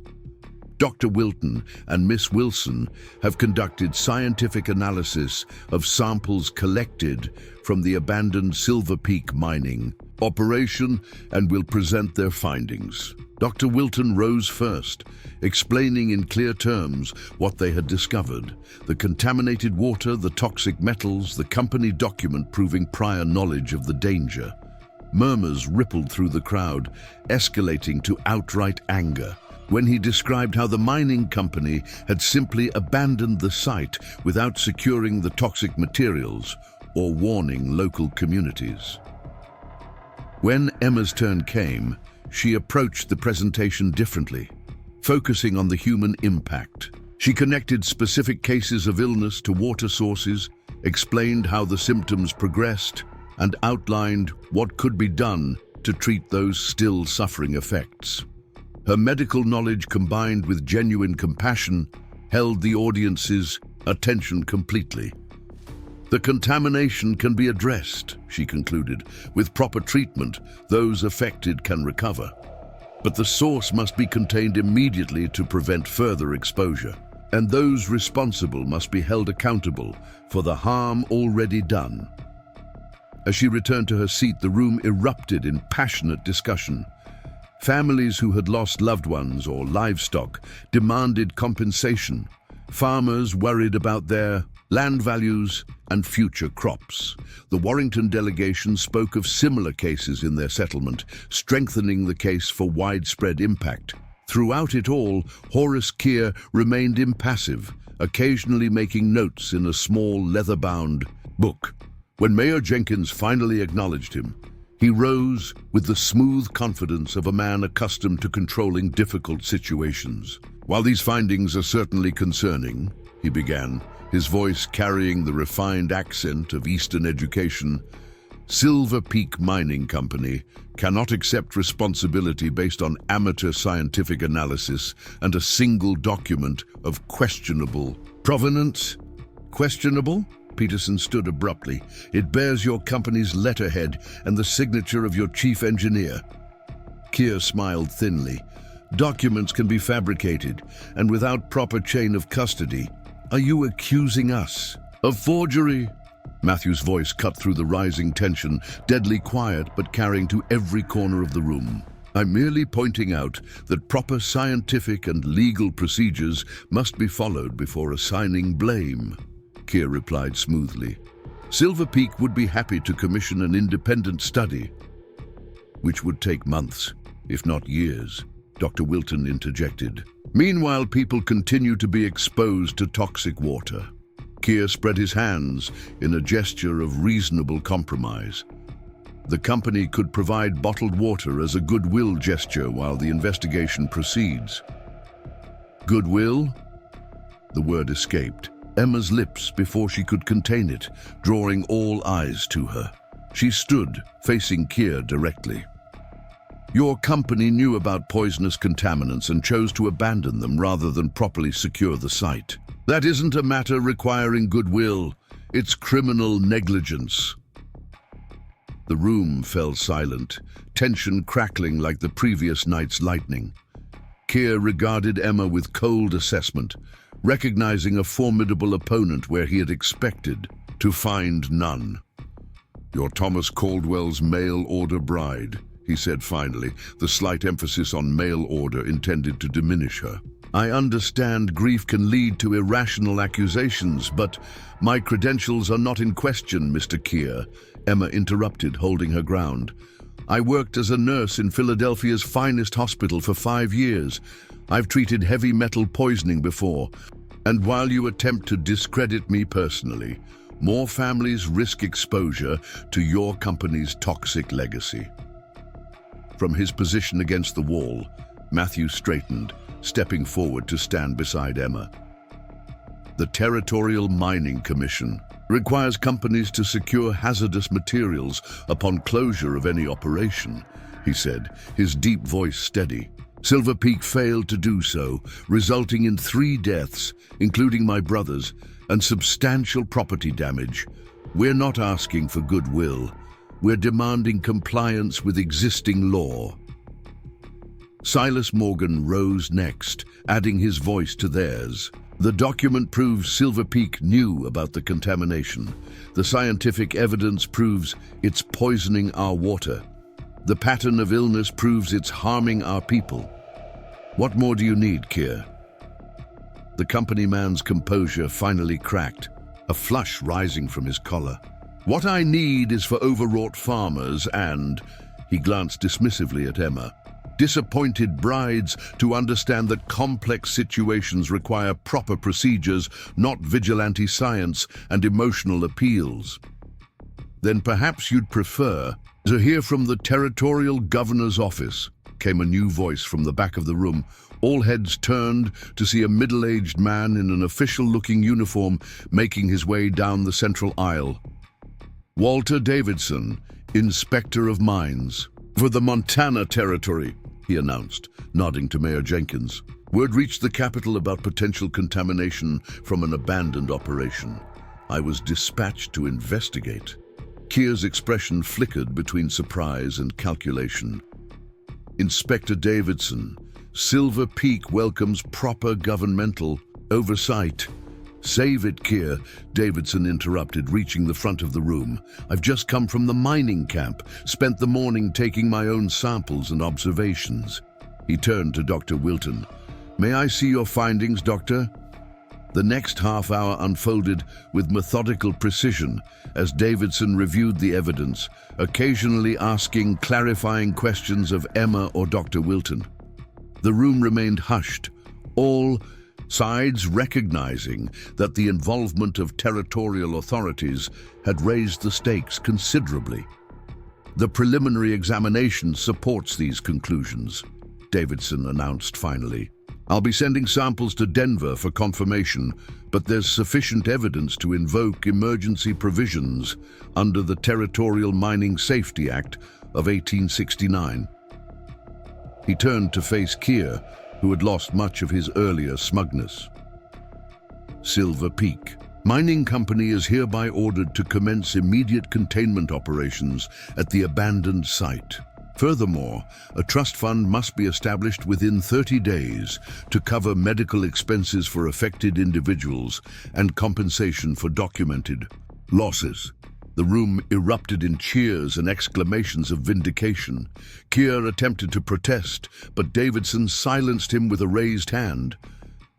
Dr. Wilton and Miss Wilson have conducted scientific analysis of samples collected from the abandoned Silver Peak mining operation and will present their findings. Dr. Wilton rose first, explaining in clear terms what they had discovered: the contaminated water, the toxic metals, the company document proving prior knowledge of the danger. Murmurs rippled through the crowd, escalating to outright anger when he described how the mining company had simply abandoned the site without securing the toxic materials or warning local communities. When Emma's turn came, she approached the presentation differently, focusing on the human impact. She connected specific cases of illness to water sources, explained how the symptoms progressed, and outlined what could be done to treat those still suffering effects. Her medical knowledge combined with genuine compassion held the audience's attention completely. "The contamination can be addressed," she concluded. "With proper treatment, those affected can recover. But the source must be contained immediately to prevent further exposure, and those responsible must be held accountable for the harm already done." As she returned to her seat, the room erupted in passionate discussion. Families who had lost loved ones or livestock demanded compensation. Farmers worried about their land values and future crops. The Warrington delegation spoke of similar cases in their settlement, strengthening the case for widespread impact. Throughout it all, Horace Keir remained impassive, occasionally making notes in a small leather-bound book. When Mayor Jenkins finally acknowledged him, he rose with the smooth confidence of a man accustomed to controlling difficult situations. "While these findings are certainly concerning," he began, his voice carrying the refined accent of Eastern education, "Silver Peak Mining Company cannot accept responsibility based on amateur scientific analysis and a single document of questionable provenance." "Questionable?" Peterson stood abruptly. "It bears your company's letterhead and the signature of your chief engineer." Keir smiled thinly. "Documents can be fabricated, and without proper chain of custody. Are you accusing us of forgery?" Matthew's voice cut through the rising tension, deadly quiet but carrying to every corner of the room. "I'm merely pointing out that proper scientific and legal procedures must be followed before assigning blame," Keir replied smoothly. "Silver Peak would be happy to commission an independent study, which would take months, if not years," Dr. Wilton interjected. "Meanwhile, people continue to be exposed to toxic water." Keir spread his hands in a gesture of reasonable compromise. "The company could provide bottled water as a goodwill gesture while the investigation proceeds." "Goodwill?" The word escaped Emma's lips before she could contain it, drawing all eyes to her. She stood, facing Keir directly. Your company knew about poisonous contaminants and chose to abandon them rather than properly secure the site. That isn't a matter requiring goodwill. It's criminal negligence. The room fell silent, tension crackling like the previous night's lightning. Keir regarded Emma with cold assessment, recognizing a formidable opponent where he had expected to find none. "You're Thomas Caldwell's mail-order bride," he said finally, the slight emphasis on mail order intended to diminish her. "I understand grief can lead to irrational accusations, but my credentials are not in question, Mr. Keir," Emma interrupted, holding her ground. "I worked as a nurse in Philadelphia's finest hospital for 5 years. I've treated heavy metal poisoning before, and while you attempt to discredit me personally, more families risk exposure to your company's toxic legacy." From his position against the wall, Matthew straightened, stepping forward to stand beside Emma. "The Territorial Mining Commission requires companies to secure hazardous materials upon closure of any operation," he said, his deep voice steady. "Silver Peak failed to do so, resulting in 3 deaths, including my brother's, and substantial property damage. We're not asking for goodwill. We're demanding compliance with existing law." Silas Morgan rose next, adding his voice to theirs. "The document proves Silver Peak knew about the contamination. The scientific evidence proves it's poisoning our water. The pattern of illness proves it's harming our people. What more do you need, Keir?" The company man's composure finally cracked, a flush rising from his collar. "What I need is for overwrought farmers and," he glanced dismissively at Emma, "disappointed brides to understand that complex situations require proper procedures, not vigilante science and emotional appeals." "Then perhaps you'd prefer to hear from the Territorial Governor's office," came a new voice from the back of the room. All heads turned to see a middle-aged man in an official-looking uniform making his way down the central aisle. "Walter Davidson, Inspector of Mines, for the Montana Territory," he announced, nodding to Mayor Jenkins. "Word reached the capital about potential contamination from an abandoned operation. I was dispatched to investigate." Keir's expression flickered between surprise and calculation. "Inspector Davidson, Silver Peak welcomes proper governmental oversight." "Save it, Keir," Davidson interrupted, reaching the front of the room. "I've just come from the mining camp, spent the morning taking my own samples and observations." He turned to Dr. Wilton. "May I see your findings, Doctor?" The next half hour unfolded with methodical precision as Davidson reviewed the evidence, occasionally asking clarifying questions of Emma or Dr. Wilton. The room remained hushed, all sides recognizing that the involvement of territorial authorities had raised the stakes considerably. "The preliminary examination supports these conclusions," Davidson announced finally. "I'll be sending samples to Denver for confirmation, but there's sufficient evidence to invoke emergency provisions under the Territorial Mining Safety Act of 1869. He turned to face Keir, who had lost much of his earlier smugness. "Silver Peak. Mining Company is hereby ordered to commence immediate containment operations at the abandoned site. Furthermore, a trust fund must be established within 30 days to cover medical expenses for affected individuals and compensation for documented losses." The room erupted in cheers and exclamations of vindication. Keir attempted to protest, but Davidson silenced him with a raised hand.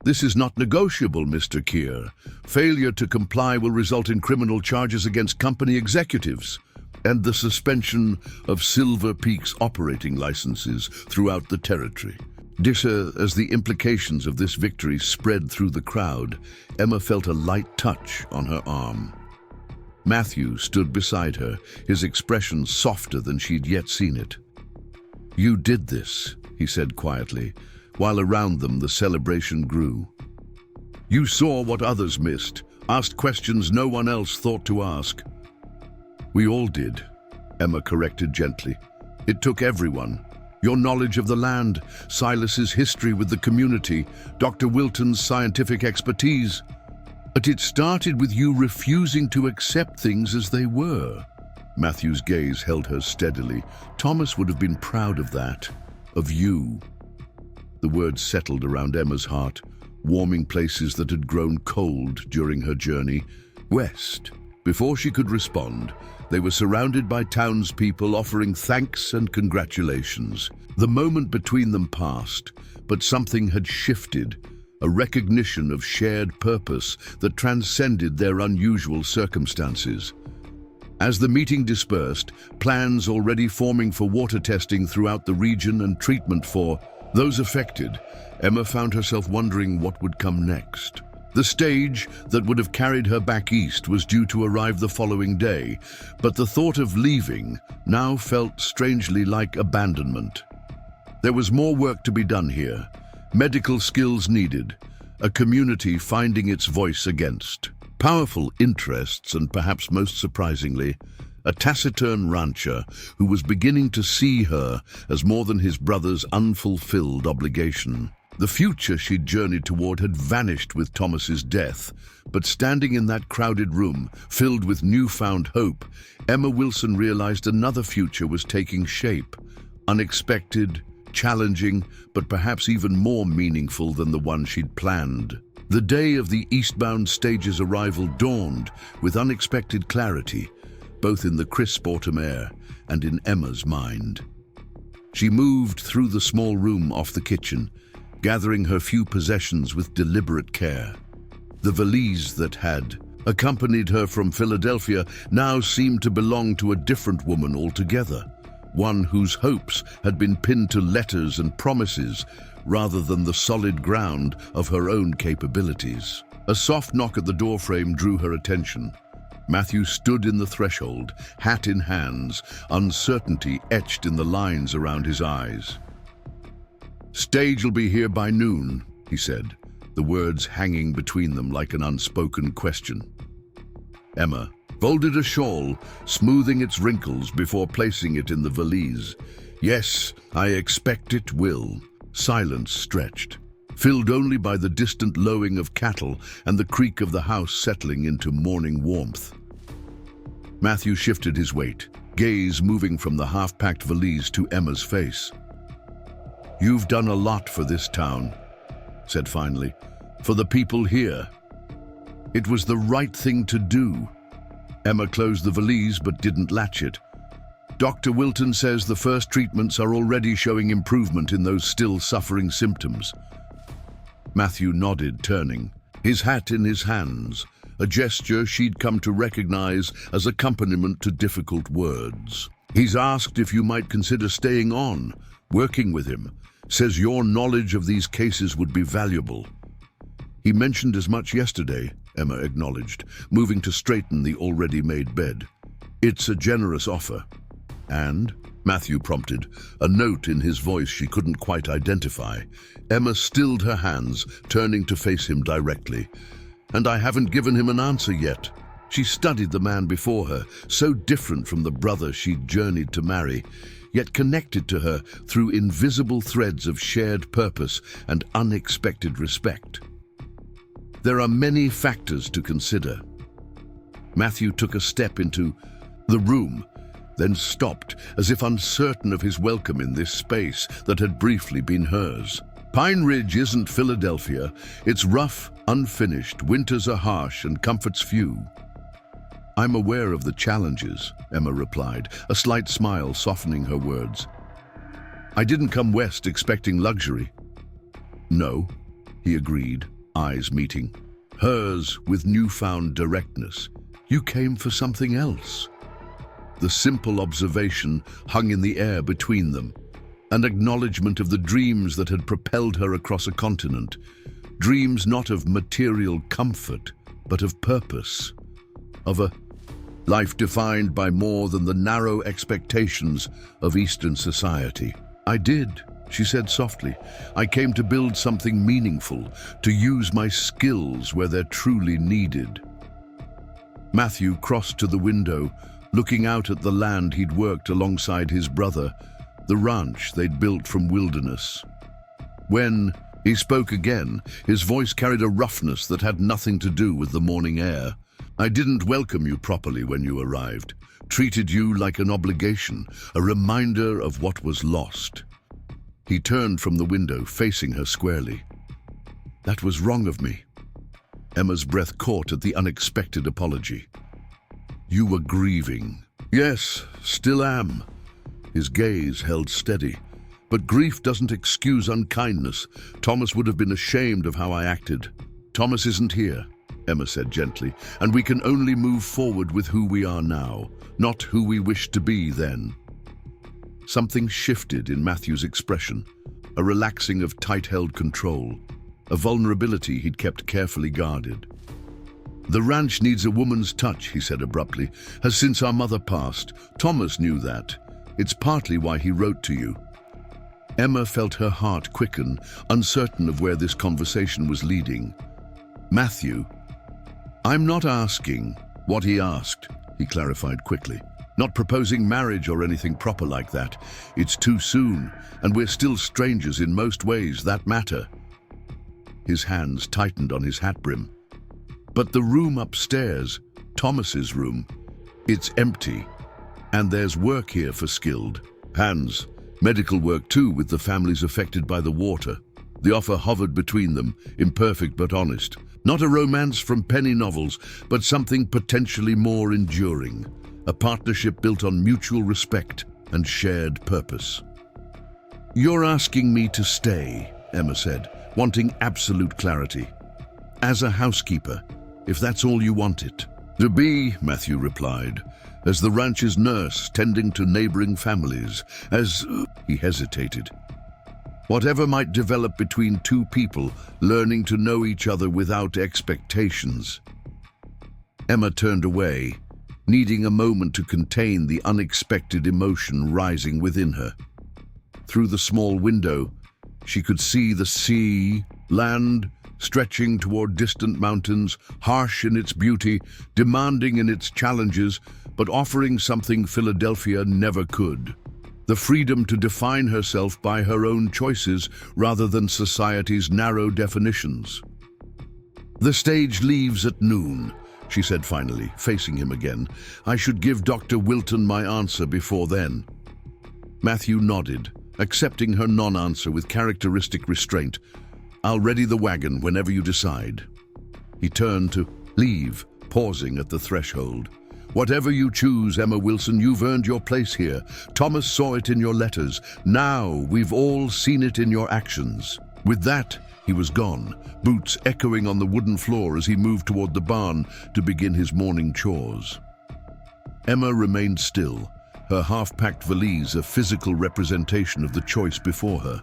"This is not negotiable, Mr. Keir. Failure to comply will result in criminal charges against company executives and the suspension of Silver Peak's operating licenses throughout the territory." As the implications of this victory spread through the crowd, Emma felt a light touch on her arm. Matthew stood beside her, his expression softer than she'd yet seen it. "You did this," he said quietly, while around them the celebration grew. "You saw what others missed, asked questions no one else thought to ask." "We all did," Emma corrected gently. "It took everyone. Your knowledge of the land, Silas's history with the community, Dr. Wilton's scientific expertise. But it started with you refusing to accept things as they were. Matthew's gaze held her steadily. Thomas would have been proud of that, of you. The words settled around Emma's heart, warming places that had grown cold during her journey west. Before she could respond, they were surrounded by townspeople offering thanks and congratulations. The moment between them passed, but something had shifted, a recognition of shared purpose that transcended their unusual circumstances. As the meeting dispersed, plans already forming for water testing throughout the region and treatment for those affected, Emma found herself wondering what would come next. The stage that would have carried her back east was due to arrive the following day, but the thought of leaving now felt strangely like abandonment. There was more work to be done here, medical skills needed, a community finding its voice against. Powerful interests and perhaps most surprisingly, a taciturn rancher who was beginning to see her as more than his brother's unfulfilled obligation. The future she'd journeyed toward had vanished with Thomas's death, but standing in that crowded room, filled with newfound hope, Emma Wilson realized another future was taking shape, unexpected, challenging, but perhaps even more meaningful than the one she'd planned. The day of the eastbound stage's arrival dawned with unexpected clarity, both in the crisp autumn air and in Emma's mind. She moved through the small room off the kitchen, gathering her few possessions with deliberate care. The valise that had accompanied her from Philadelphia now seemed to belong to a different woman altogether, one whose hopes had been pinned to letters and promises rather than the solid ground of her own capabilities. A soft knock at the doorframe drew her attention. Matthew stood in the threshold, hat in hands, uncertainty etched in the lines around his eyes. "Stage will be here by noon," he said, the words hanging between them like an unspoken question. Emma folded a shawl, smoothing its wrinkles before placing it in the valise. "Yes, I expect it will." Silence stretched, filled only by the distant lowing of cattle and the creak of the house settling into morning warmth. Matthew shifted his weight, gaze moving from the half-packed valise to Emma's face. "You've done a lot for this town," said finally, "for the people here. It was the right thing to do." Emma closed the valise but didn't latch it. "Dr. Wilton says the first treatments are already showing improvement in those still suffering symptoms." Matthew nodded, turning, his hat in his hands, a gesture she'd come to recognize as accompaniment to difficult words. "He's asked if you might consider staying on, working with him. Says your knowledge of these cases would be valuable." "He mentioned as much yesterday," Emma acknowledged, moving to straighten the already made bed. "It's a generous offer." "And?" Matthew prompted, a note in his voice she couldn't quite identify. Emma stilled her hands, turning to face him directly. "And I haven't given him an answer yet." She studied the man before her, so different from the brother she'd journeyed to marry, yet connected to her through invisible threads of shared purpose and unexpected respect. There are many factors to consider. Matthew took a step into the room, then stopped, as if uncertain of his welcome in this space that had briefly been hers. "Pine Ridge isn't Philadelphia. It's rough, unfinished, winters are harsh and comforts few." "I'm aware of the challenges," Emma replied, a slight smile softening her words. "I didn't come west expecting luxury." "No," he agreed, eyes meeting, hers with newfound directness. "You came for something else." The simple observation hung in the air between them, an acknowledgement of the dreams that had propelled her across a continent, dreams not of material comfort, but of purpose, of a life defined by more than the narrow expectations of Eastern society. "I did," she said softly. "I came to build something meaningful, to use my skills where they're truly needed." Matthew crossed to the window, looking out at the land he'd worked alongside his brother, the ranch they'd built from wilderness. When he spoke again, his voice carried a roughness that had nothing to do with the morning air. I didn't welcome you properly when you arrived, treated you like an obligation, a reminder of what was lost. He turned from the window, facing her squarely. That was wrong of me. Emma's breath caught at the unexpected apology. You were grieving. Yes, still am. His gaze held steady. But grief doesn't excuse unkindness. Thomas would have been ashamed of how I acted. Thomas isn't here, Emma said gently, and we can only move forward with who we are now, not who we wished to be then. Something shifted in Matthew's expression, a relaxing of tight-held control, a vulnerability he'd kept carefully guarded. The ranch needs a woman's touch, he said abruptly, has since our mother passed. Thomas knew that. It's partly why he wrote to you. Emma felt her heart quicken, uncertain of where this conversation was leading. Matthew, I'm not asking what he asked, he clarified quickly. Not proposing marriage or anything proper like that. It's too soon, and we're still strangers in most ways that matter. His hands tightened on his hat brim. But the room upstairs, Thomas's room, it's empty, and there's work here for skilled hands. Medical work too, with the families affected by the water. The offer hovered between them, imperfect but honest. Not a romance from penny novels, but something potentially more enduring. A partnership built on mutual respect and shared purpose. You're asking me to stay, Emma said, wanting absolute clarity. As a housekeeper, if that's all you want it. To be, Matthew replied, as the ranch's nurse tending to neighboring families, as he hesitated. Whatever might develop between two people, learning to know each other without expectations. Emma turned away, needing a moment to contain the unexpected emotion rising within her. Through the small window, she could see the sea, land, stretching toward distant mountains, harsh in its beauty, demanding in its challenges, but offering something Philadelphia never could. The freedom to define herself by her own choices rather than society's narrow definitions. The stage leaves at noon, she said finally, facing him again. I should give Dr. Wilton my answer before then. Matthew nodded, accepting her non-answer with characteristic restraint. I'll ready the wagon whenever you decide. He turned to leave, pausing at the threshold. Whatever you choose, Emma Wilson, you've earned your place here. Thomas saw it in your letters. Now we've all seen it in your actions. With that, he was gone, boots echoing on the wooden floor as he moved toward the barn to begin his morning chores. Emma remained still, her half-packed valise a physical representation of the choice before her.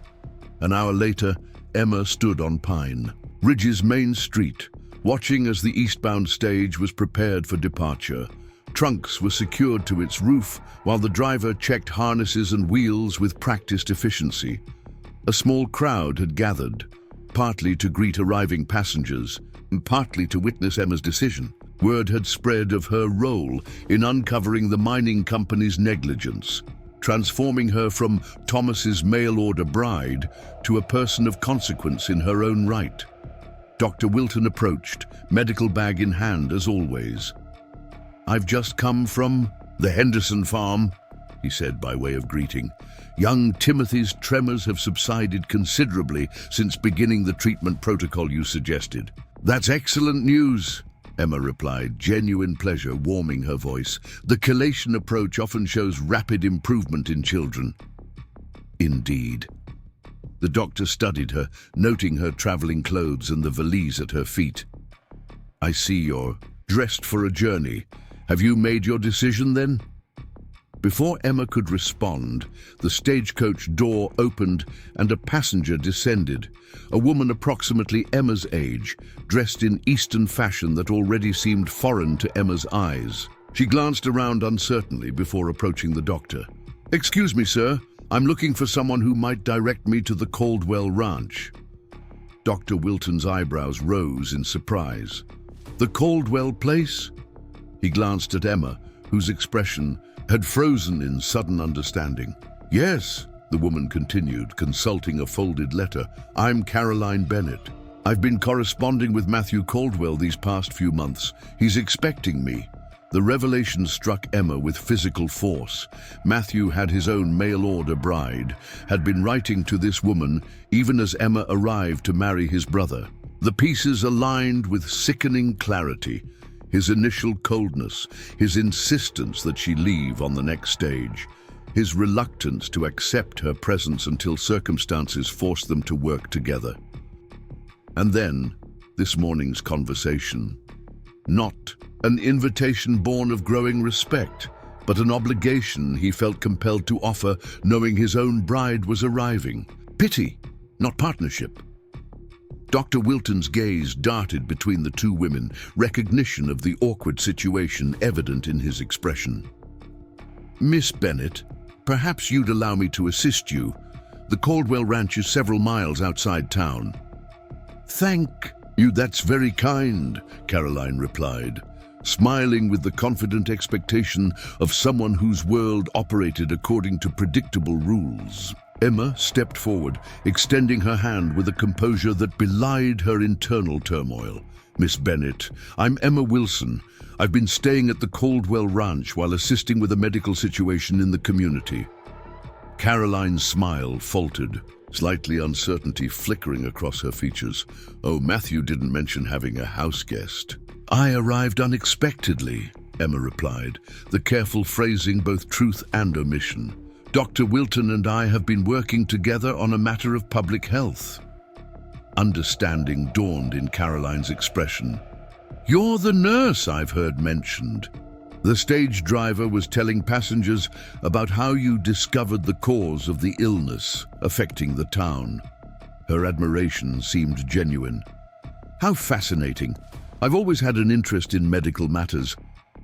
An hour later, Emma stood on Pine Ridge's main street, watching as the eastbound stage was prepared for departure. Trunks were secured to its roof while the driver checked harnesses and wheels with practiced efficiency. A small crowd had gathered, partly to greet arriving passengers, and partly to witness Emma's decision. Word had spread of her role in uncovering the mining company's negligence, transforming her from Thomas's mail-order bride to a person of consequence in her own right. Dr. Wilton approached, medical bag in hand as always. I've just come from the Henderson farm, he said by way of greeting. Young Timothy's tremors have subsided considerably since beginning the treatment protocol you suggested. That's excellent news, Emma replied, genuine pleasure warming her voice. The chelation approach often shows rapid improvement in children. Indeed. The doctor studied her, noting her traveling clothes and the valise at her feet. I see you're dressed for a journey. Have you made your decision then? Before Emma could respond, the stagecoach door opened and a passenger descended, a woman approximately Emma's age, dressed in Eastern fashion that already seemed foreign to Emma's eyes. She glanced around uncertainly before approaching the doctor. Excuse me, sir. I'm looking for someone who might direct me to the Caldwell ranch. Dr. Wilton's eyebrows rose in surprise. The Caldwell place? He glanced at Emma, whose expression had frozen in sudden understanding. Yes, the woman continued, consulting a folded letter. "I'm Caroline Bennett. I've been corresponding with Matthew Caldwell these past few months. He's expecting me." The revelation struck Emma with physical force. Matthew had his own mail-order bride, had been writing to this woman even as Emma arrived to marry his brother. The pieces aligned with sickening clarity. His initial coldness, his insistence that she leave on the next stage, his reluctance to accept her presence until circumstances forced them to work together. And then, this morning's conversation. Not an invitation born of growing respect, but an obligation he felt compelled to offer, knowing his own bride was arriving. Pity, not partnership. Dr. Wilton's gaze darted between the two women, recognition of the awkward situation evident in his expression. "Miss Bennett, perhaps you'd allow me to assist you. The Caldwell Ranch is several miles outside town." "Thank you, that's very kind," Caroline replied, smiling with the confident expectation of someone whose world operated according to predictable rules. Emma stepped forward, extending her hand with a composure that belied her internal turmoil. "Miss Bennett, I'm Emma Wilson. I've been staying at the Caldwell Ranch while assisting with a medical situation in the community." Caroline's smile faltered, slightly uncertainty flickering across her features. "Oh, Matthew didn't mention having a house guest." "I arrived unexpectedly," Emma replied, the careful phrasing both truth and omission. "Dr. Wilton and I have been working together on a matter of public health." Understanding dawned in Caroline's expression. "You're the nurse I've heard mentioned." The stage driver was telling passengers about how you discovered the cause of the illness affecting the town. Her admiration seemed genuine. "How fascinating. I've always had an interest in medical matters,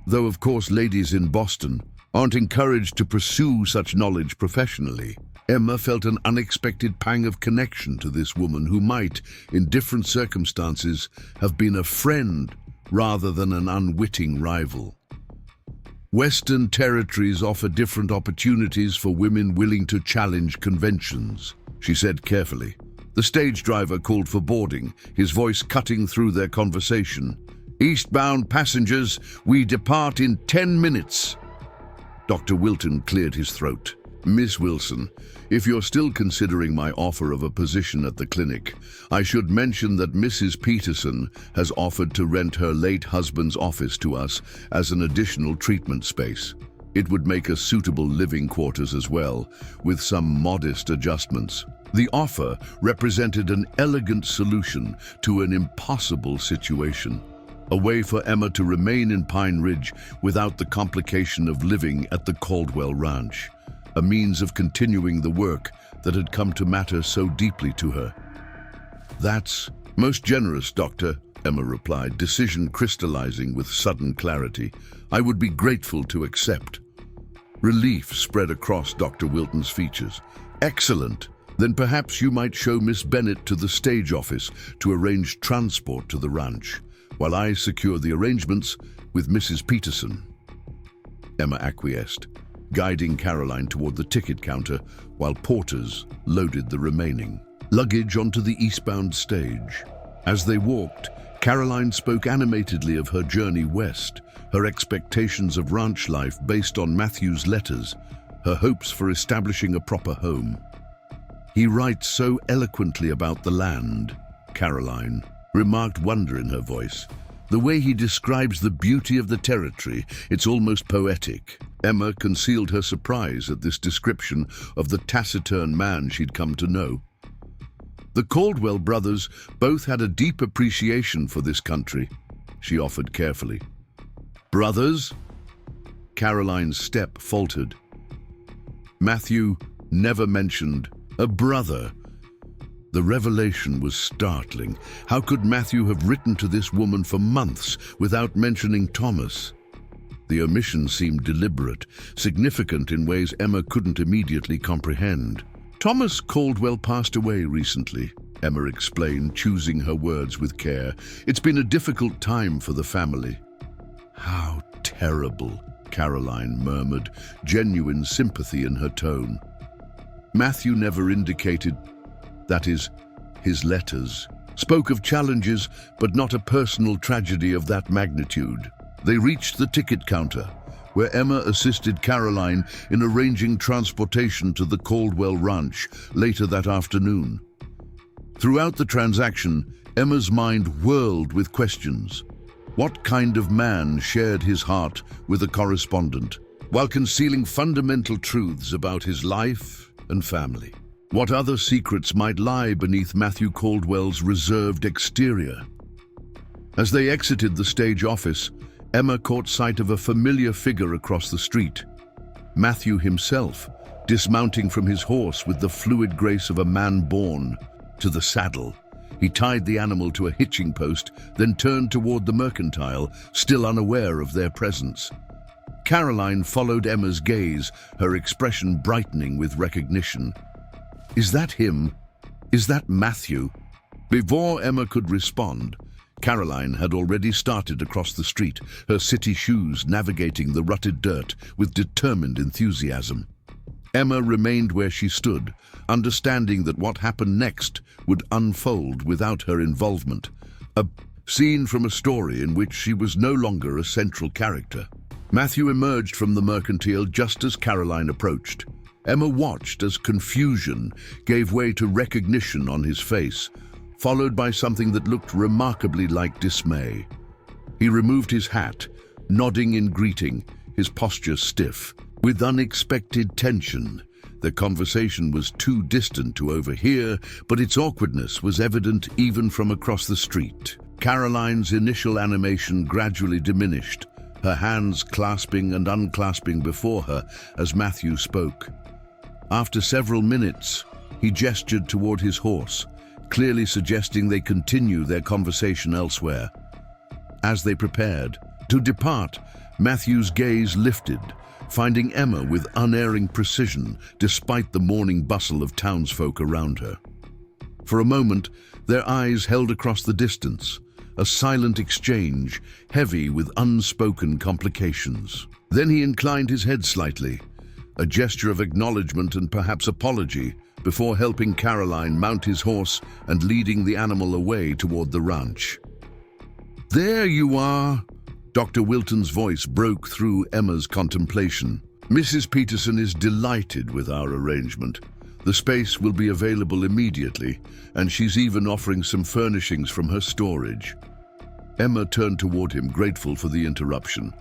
though of course ladies in Boston aren't encouraged to pursue such knowledge professionally." Emma felt an unexpected pang of connection to this woman who might, in different circumstances, have been a friend rather than an unwitting rival. Western territories offer different opportunities for women willing to challenge conventions, she said carefully. The stage driver called for boarding, his voice cutting through their conversation. "Eastbound passengers, we depart in 10 minutes. Dr. Wilton cleared his throat. "Miss Wilson, if you're still considering my offer of a position at the clinic, I should mention that Mrs. Peterson has offered to rent her late husband's office to us as an additional treatment space. It would make us suitable living quarters as well, with some modest adjustments." The offer represented an elegant solution to an impossible situation. A way for Emma to remain in Pine Ridge without the complication of living at the Caldwell Ranch. A means of continuing the work that had come to matter so deeply to her. "That's most generous, Doctor," Emma replied, decision crystallizing with sudden clarity. "I would be grateful to accept." Relief spread across Dr. Wilton's features. "Excellent. Then perhaps you might show Miss Bennett to the stage office to arrange transport to the ranch, while I secure the arrangements with Mrs. Peterson." Emma acquiesced, guiding Caroline toward the ticket counter while porters loaded the remaining luggage onto the eastbound stage. As they walked, Caroline spoke animatedly of her journey west, her expectations of ranch life based on Matthew's letters, her hopes for establishing a proper home. "He writes so eloquently about the land," Caroline remarked, wonder in her voice. "The way he describes the beauty of the territory, it's almost poetic." Emma concealed her surprise at this description of the taciturn man she'd come to know. The Caldwell brothers both had a deep appreciation for this country, she offered carefully. "Brothers?" Caroline's step faltered. Matthew never mentioned a brother. The revelation was startling. How could Matthew have written to this woman for months without mentioning Thomas? The omission seemed deliberate, significant in ways Emma couldn't immediately comprehend. "Thomas Caldwell passed away recently," Emma explained, choosing her words with care. "It's been a difficult time for the family." "How terrible," Caroline murmured, genuine sympathy in her tone. Matthew never indicated, that is, his letters, spoke of challenges, but not a personal tragedy of that magnitude. They reached the ticket counter, where Emma assisted Caroline in arranging transportation to the Caldwell ranch later that afternoon. Throughout the transaction, Emma's mind whirled with questions. What kind of man shared his heart with a correspondent, while concealing fundamental truths about his life and family? What other secrets might lie beneath Matthew Caldwell's reserved exterior? As they exited the stage office, Emma caught sight of a familiar figure across the street. Matthew himself, dismounting from his horse with the fluid grace of a man born to the saddle. He tied the animal to a hitching post, then turned toward the mercantile, still unaware of their presence. Caroline followed Emma's gaze, her expression brightening with recognition. Is that him? Is that Matthew? Before Emma could respond, Caroline had already started across the street, her city shoes navigating the rutted dirt with determined enthusiasm. Emma remained where she stood, understanding that what happened next would unfold without her involvement, a scene from a story in which she was no longer a central character. Matthew emerged from the mercantile just as Caroline approached. Emma watched as confusion gave way to recognition on his face, followed by something that looked remarkably like dismay. He removed his hat, nodding in greeting, his posture stiff. With unexpected tension, the conversation was too distant to overhear, but its awkwardness was evident even from across the street. Caroline's initial animation gradually diminished, her hands clasping and unclasping before her as Matthew spoke. After several minutes, he gestured toward his horse, clearly suggesting they continue their conversation elsewhere. As they prepared to depart, Matthew's gaze lifted, finding Emma with unerring precision despite the morning bustle of townsfolk around her. For a moment, their eyes held across the distance, a silent exchange, heavy with unspoken complications. Then he inclined his head slightly, a gesture of acknowledgement and perhaps apology, before helping Caroline mount his horse and leading the animal away toward the ranch. "There you are!" Dr. Wilton's voice broke through Emma's contemplation. "Mrs. Peterson is delighted with our arrangement. The space will be available immediately, and she's even offering some furnishings from her storage." Emma turned toward him, grateful for the interruption.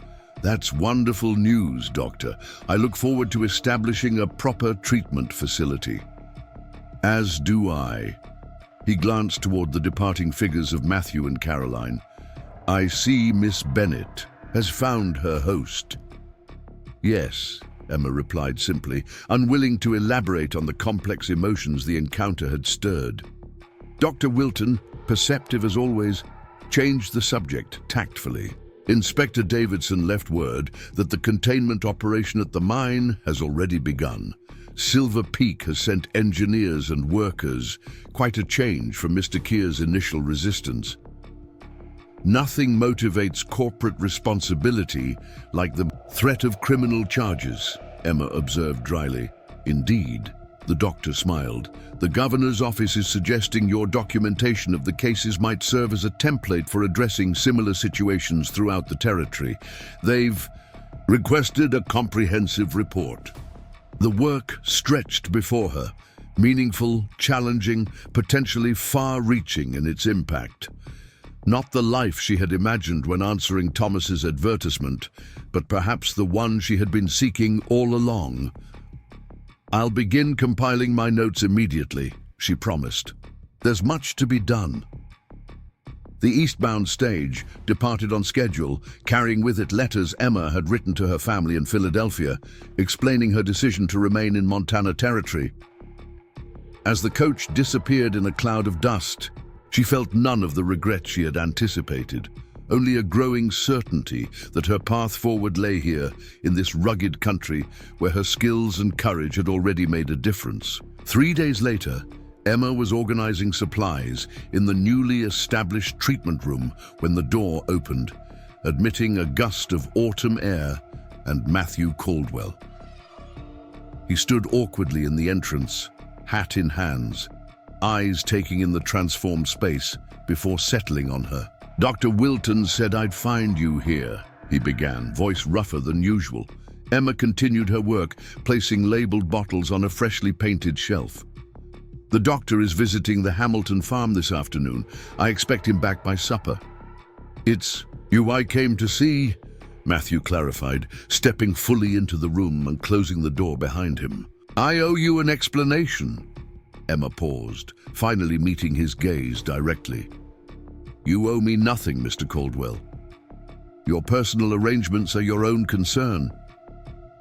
"That's wonderful news, Doctor. I look forward to establishing a proper treatment facility." "As do I." He glanced toward the departing figures of Matthew and Caroline. "I see Miss Bennet has found her host." "Yes," Emma replied simply, unwilling to elaborate on the complex emotions the encounter had stirred. Dr. Wilton, perceptive as always, changed the subject tactfully. "Inspector Davidson left word that the containment operation at the mine has already begun. Silver Peak has sent engineers and workers, quite a change from Mr. Keir's initial resistance. Nothing motivates corporate responsibility like the threat of criminal charges," Emma observed dryly. "Indeed," the doctor smiled. "The governor's office is suggesting your documentation of the cases might serve as a template for addressing similar situations throughout the territory. They've requested a comprehensive report." The work stretched before her, meaningful, challenging, potentially far-reaching in its impact. Not the life she had imagined when answering Thomas's advertisement, but perhaps the one she had been seeking all along. "I'll begin compiling my notes immediately," she promised. "There's much to be done." The eastbound stage departed on schedule, carrying with it letters Emma had written to her family in Philadelphia, explaining her decision to remain in Montana Territory. As the coach disappeared in a cloud of dust, she felt none of the regret she had anticipated, only a growing certainty that her path forward lay here, in this rugged country where her skills and courage had already made a difference. 3 days later, Emma was organizing supplies in the newly established treatment room when the door opened, admitting a gust of autumn air and Matthew Caldwell. He stood awkwardly in the entrance, hat in hands, eyes taking in the transformed space before settling on her. "Dr. Wilton said I'd find you here," he began, voice rougher than usual. Emma continued her work, placing labeled bottles on a freshly painted shelf. "The doctor is visiting the Hamilton farm this afternoon. I expect him back by supper." "It's you I came to see," Matthew clarified, stepping fully into the room and closing the door behind him. "I owe you an explanation." Emma paused, finally meeting his gaze directly. "You owe me nothing, Mr. Caldwell. Your personal arrangements are your own concern.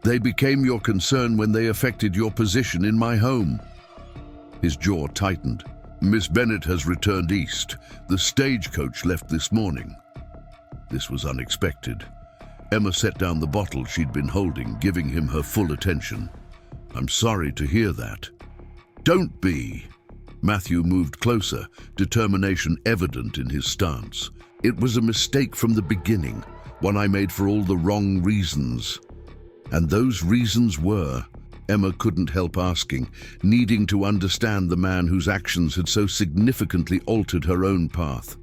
They became your concern when they affected your position in my home." His jaw tightened. "Miss Bennet has returned east. The stagecoach left this morning." This was unexpected. Emma set down the bottle she'd been holding, giving him her full attention. "I'm sorry to hear that." "Don't be." Matthew moved closer, determination evident in his stance. "It was a mistake from the beginning, one I made for all the wrong reasons." And those reasons were, Emma couldn't help asking, needing to understand the man whose actions had so significantly altered her own path.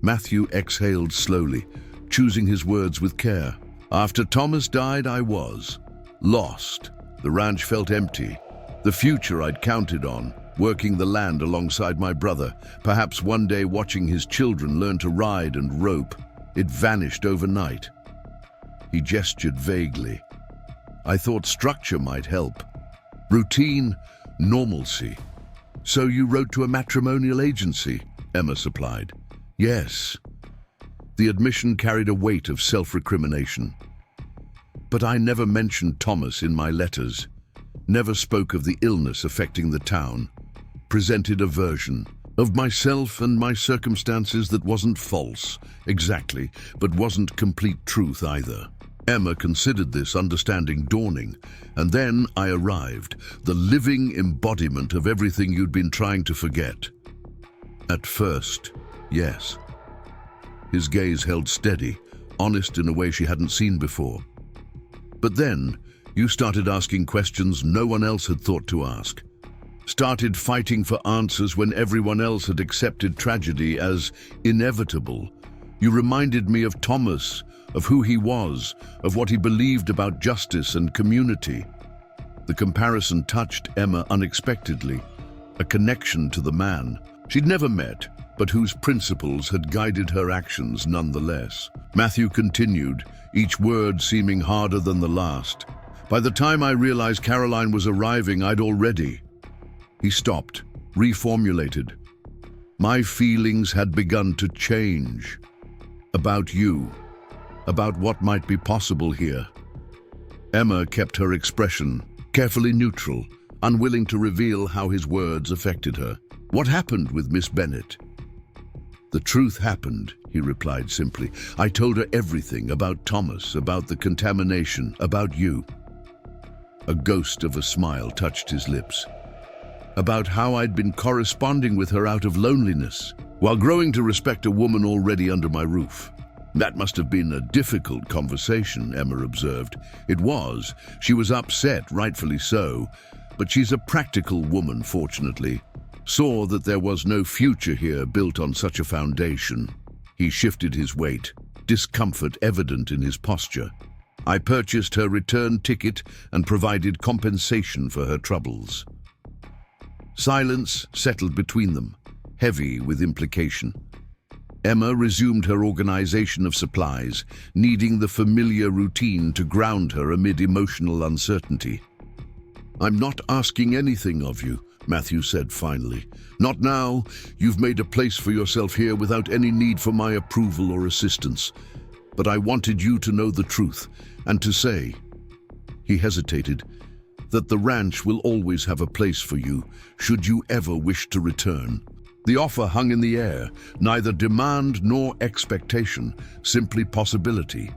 Matthew exhaled slowly, choosing his words with care. "After Thomas died, I was lost. The ranch felt empty. The future I'd counted on, working the land alongside my brother, perhaps one day watching his children learn to ride and rope, it vanished overnight." He gestured vaguely. "I thought structure might help. Routine, normalcy." "So you wrote to a matrimonial agency?" Emma supplied. "Yes." The admission carried a weight of self-recrimination. "But I never mentioned Thomas in my letters, never spoke of the illness affecting the town, presented a version of myself and my circumstances that wasn't false, exactly, but wasn't complete truth either." Emma considered this understanding dawning, and then I arrived, the living embodiment of everything you'd been trying to forget. "At first, yes." His gaze held steady, honest in a way she hadn't seen before. "But then, you started asking questions no one else had thought to ask. Started fighting for answers when everyone else had accepted tragedy as inevitable. You reminded me of Thomas, of who he was, of what he believed about justice and community." The comparison touched Emma unexpectedly, a connection to the man she'd never met, but whose principles had guided her actions nonetheless. Matthew continued, each word seeming harder than the last. "By the time I realized Caroline was arriving, I'd already..." He stopped, reformulated. "My feelings had begun to change. About you. About what might be possible here." Emma kept her expression carefully neutral, unwilling to reveal how his words affected her. "What happened with Miss Bennet?" "The truth happened," he replied simply. "I told her everything about Thomas, about the contamination, about you." A ghost of a smile touched his lips. "About how I'd been corresponding with her out of loneliness, while growing to respect a woman already under my roof." "That must have been a difficult conversation," Emma observed. "It was. She was upset, rightfully so, but she's a practical woman, fortunately. Saw that there was no future here built on such a foundation." He shifted his weight, discomfort evident in his posture. "I purchased her return ticket and provided compensation for her troubles." Silence settled between them, heavy with implication. Emma resumed her organization of supplies, needing the familiar routine to ground her amid emotional uncertainty. "I'm not asking anything of you," Matthew said finally. "Not now. You've made a place for yourself here without any need for my approval or assistance. But I wanted you to know the truth, and to say," he hesitated, "that the ranch will always have a place for you, should you ever wish to return." The offer hung in the air, neither demand nor expectation, simply possibility.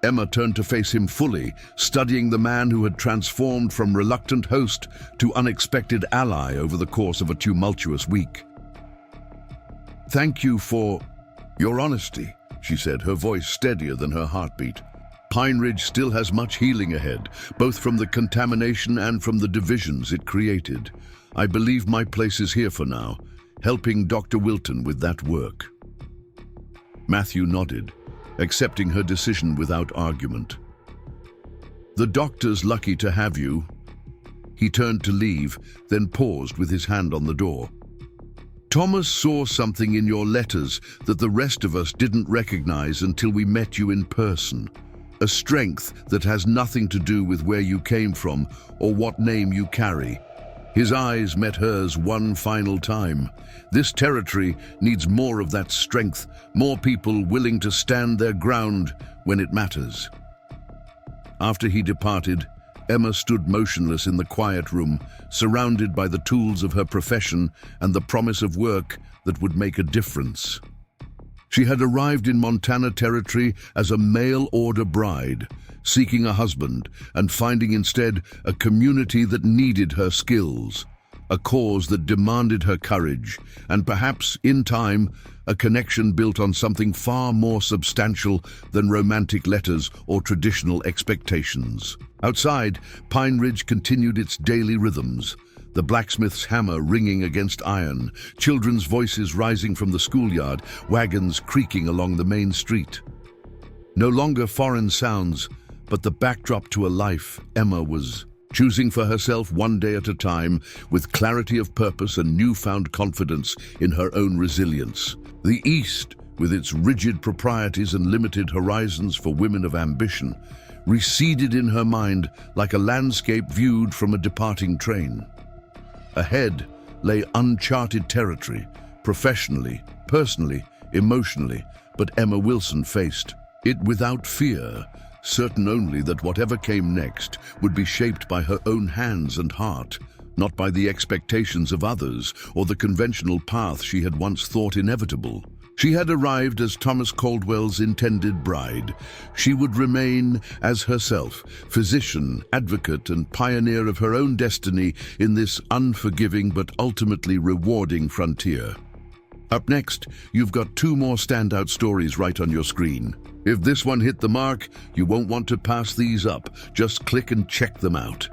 Emma turned to face him fully, studying the man who had transformed from reluctant host to unexpected ally over the course of a tumultuous week. "Thank you for your honesty," she said, her voice steadier than her heartbeat. Pine Ridge still has much healing ahead, both from the contamination and from the divisions it created. I believe my place is here for now, helping Dr. Wilton with that work." Matthew nodded, accepting her decision without argument. "The doctor's lucky to have you." He turned to leave, then paused with his hand on the door. "Thomas saw something in your letters that the rest of us didn't recognize until we met you in person. A strength that has nothing to do with where you came from or what name you carry." His eyes met hers one final time. This territory needs more of that strength, more people willing to stand their ground when it matters. After he departed, Emma stood motionless in the quiet room, surrounded by the tools of her profession and the promise of work that would make a difference. She had arrived in Montana Territory as a mail-order bride, seeking a husband and finding instead a community that needed her skills, a cause that demanded her courage, and perhaps, in time, a connection built on something far more substantial than romantic letters or traditional expectations. Outside, Pine Ridge continued its daily rhythms, the blacksmith's hammer ringing against iron, children's voices rising from the schoolyard, wagons creaking along the main street. No longer foreign sounds, but the backdrop to a life Emma was choosing for herself one day at a time, with clarity of purpose and newfound confidence in her own resilience. The East, with its rigid proprieties and limited horizons for women of ambition, receded in her mind like a landscape viewed from a departing train. Ahead lay uncharted territory, professionally, personally, emotionally, but Emma Wilson faced it without fear, certain only that whatever came next would be shaped by her own hands and heart, not by the expectations of others or the conventional path she had once thought inevitable. She had arrived as Thomas Caldwell's intended bride. She would remain as herself, physician, advocate, and pioneer of her own destiny in this unforgiving but ultimately rewarding frontier. Up next, you've got two more standout stories right on your screen. If this one hit the mark, you won't want to pass these up. Just click and check them out.